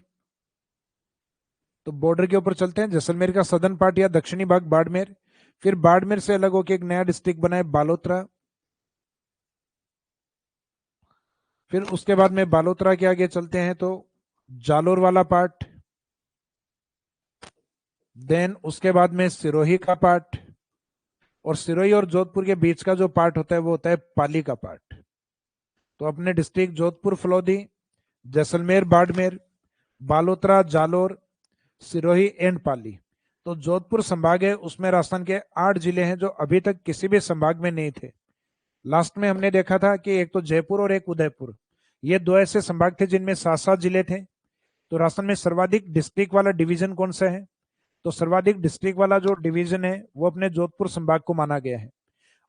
तो बॉर्डर के ऊपर चलते हैं, जैसलमेर का सदर्न पार्ट या दक्षिणी भाग बाड़मेर। फिर बाड़मेर से अलग होकर एक नया डिस्ट्रिक्ट बना है बालोतरा। फिर उसके बाद में बालोतरा के आगे चलते हैं तो जालोर वाला पार्ट। देन उसके बाद में सिरोही का पार्ट। और सिरोही और जोधपुर के बीच का जो पार्ट होता है वो होता है पाली का पार्ट। तो अपने डिस्ट्रिक्ट जोधपुर, फलौदी, जैसलमेर, बाड़मेर, बालोतरा, जालोर, सिरोही एंड पाली। तो जोधपुर संभाग है, उसमें राजस्थान के 8 जिले हैं जो अभी तक किसी भी संभाग में नहीं थे। लास्ट में हमने देखा था कि एक तो जयपुर और एक उदयपुर, ये 2 ऐसे संभाग थे जिनमें 7-7 जिले थे। तो राजस्थान में सर्वाधिक डिस्ट्रिक्ट वाला डिवीजन कौन सा है? तो सर्वाधिक डिस्ट्रिक्ट वाला जो डिवीजन है वो अपने जोधपुर संभाग को माना गया है।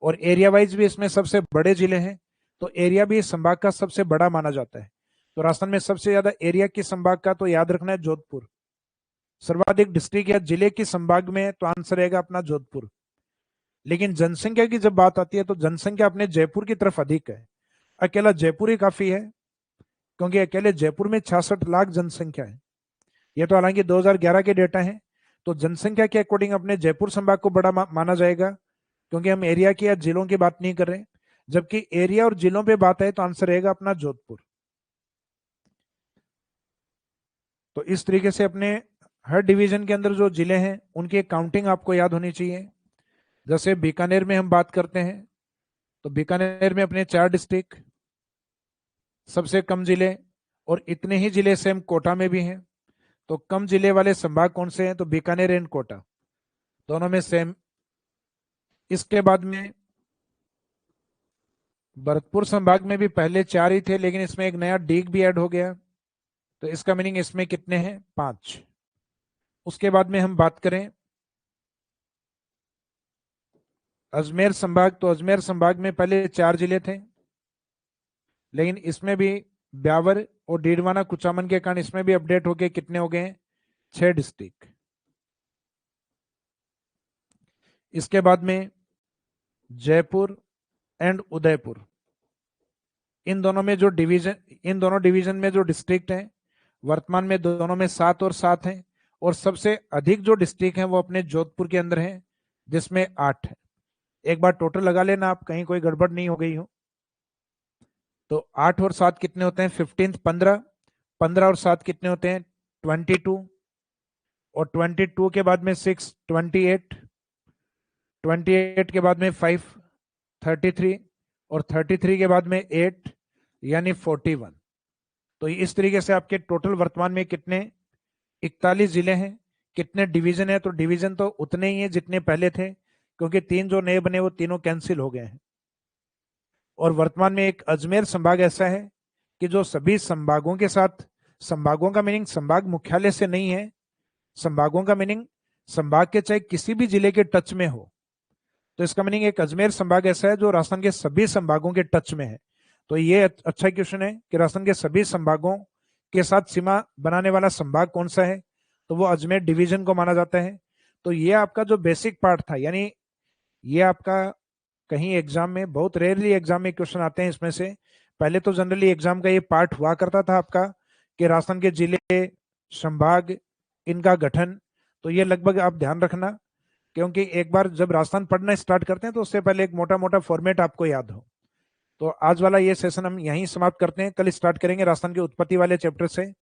और एरिया वाइज भी इसमें सबसे बड़े जिले हैं, तो एरिया भी इस संभाग का सबसे बड़ा माना जाता है। तो राजस्थान में सबसे ज्यादा एरिया किस संभाग का? तो याद रखना है जोधपुर। सर्वाधिक डिस्ट्रिक्ट या जिले की संभाग में तो आंसर रहेगा अपना जोधपुर। लेकिन जनसंख्या की जब बात आती है तो जनसंख्या अपने जयपुर की तरफ अधिक है। अकेला जयपुर ही काफी है, क्योंकि अकेले जयपुर में 66 लाख जनसंख्या है। ये तो हालांकि 2011 के डेटा है। तो जनसंख्या के अकॉर्डिंग अपने जयपुर संभाग को बड़ा माना जाएगा, क्योंकि हम एरिया की या जिलों की बात नहीं कर रहे। जबकि एरिया और जिलों पे बात है तो आंसर रहेगा अपना जोधपुर। तो इस तरीके से अपने हर डिवीजन के अंदर जो जिले हैं उनकी काउंटिंग आपको याद होनी चाहिए। जैसे बीकानेर में हम बात करते हैं तो बीकानेर में अपने 4 डिस्ट्रिक्ट, सबसे कम जिले, और इतने ही जिले सेम कोटा में भी हैं। तो कम जिले वाले संभाग कौन से हैं? तो बीकानेर एंड कोटा, दोनों में सेम। इसके बाद में भरतपुर संभाग में भी पहले 4 ही थे, लेकिन इसमें एक नया डीग भी ऐड हो गया। तो इसका मीनिंग इसमें कितने हैं? 5। उसके बाद में हम बात करें अजमेर संभाग, तो अजमेर संभाग में पहले 4 जिले थे, लेकिन इसमें भी ब्यावर और डीडवाना, कुचामन के कारण इसमें भी अपडेट हो गए, कितने हो गए? 6 डिस्ट्रिक्ट। इसके बाद में जयपुर एंड उदयपुर, इन दोनों डिवीजन में जो डिस्ट्रिक्ट हैं वर्तमान में दोनों में 7 और 7 हैं। और सबसे अधिक जो डिस्ट्रिक्ट हैं वो अपने जोधपुर के अंदर हैं, जिसमें 8 है। एक बार टोटल लगा लेना आप, कहीं कोई गड़बड़ नहीं हो गई हो। तो 8 और 7 कितने होते हैं? 15, 15। 15 और 7 कितने होते हैं? 22। और 22 के बाद में 6, 28। 28 के बाद में 5, 33। और 33 के बाद में 8, यानी 41। तो इस तरीके से आपके टोटल वर्तमान में कितने? 41 जिले हैं। कितने डिवीजन है? तो डिवीजन तो उतने ही हैं जितने पहले थे, क्योंकि 3 जो नए बने वो तीनों कैंसिल हो गए हैं। और वर्तमान में एक अजमेर संभाग ऐसा है कि जो सभी संभागों के साथ, संभागों का मीनिंग संभाग मुख्यालय से नहीं है, संभागों का मीनिंग संभाग के चाहे किसी भी जिले के टच में हो। तो इसका मीनिंग एक अजमेर संभाग ऐसा है जो राजस्थान के सभी संभागों के टच में है। तो ये अच्छा क्वेश्चन है कि राजस्थान के सभी संभागों के साथ सीमा बनाने वाला संभाग कौन सा है? तो वो अजमेर डिवीजन को माना जाता है। तो ये आपका जो बेसिक पार्ट था, यानी ये आपका कहीं एग्जाम में, बहुत रेयरली एग्जाम में क्वेश्चन आते हैं इसमें से। पहले तो जनरली एग्जाम का ये पार्ट हुआ करता था आपका कि राजस्थान के जिले, संभाग, इनका गठन। तो ये लगभग आप ध्यान रखना, क्योंकि एक बार जब राजस्थान पढ़ना स्टार्ट करते हैं तो उससे पहले एक मोटा मोटा फॉर्मेट आपको याद हो। तो आज वाला ये सेशन हम यहीं समाप्त करते हैं, कल स्टार्ट करेंगे राजस्थान की उत्पत्ति वाले चैप्टर से।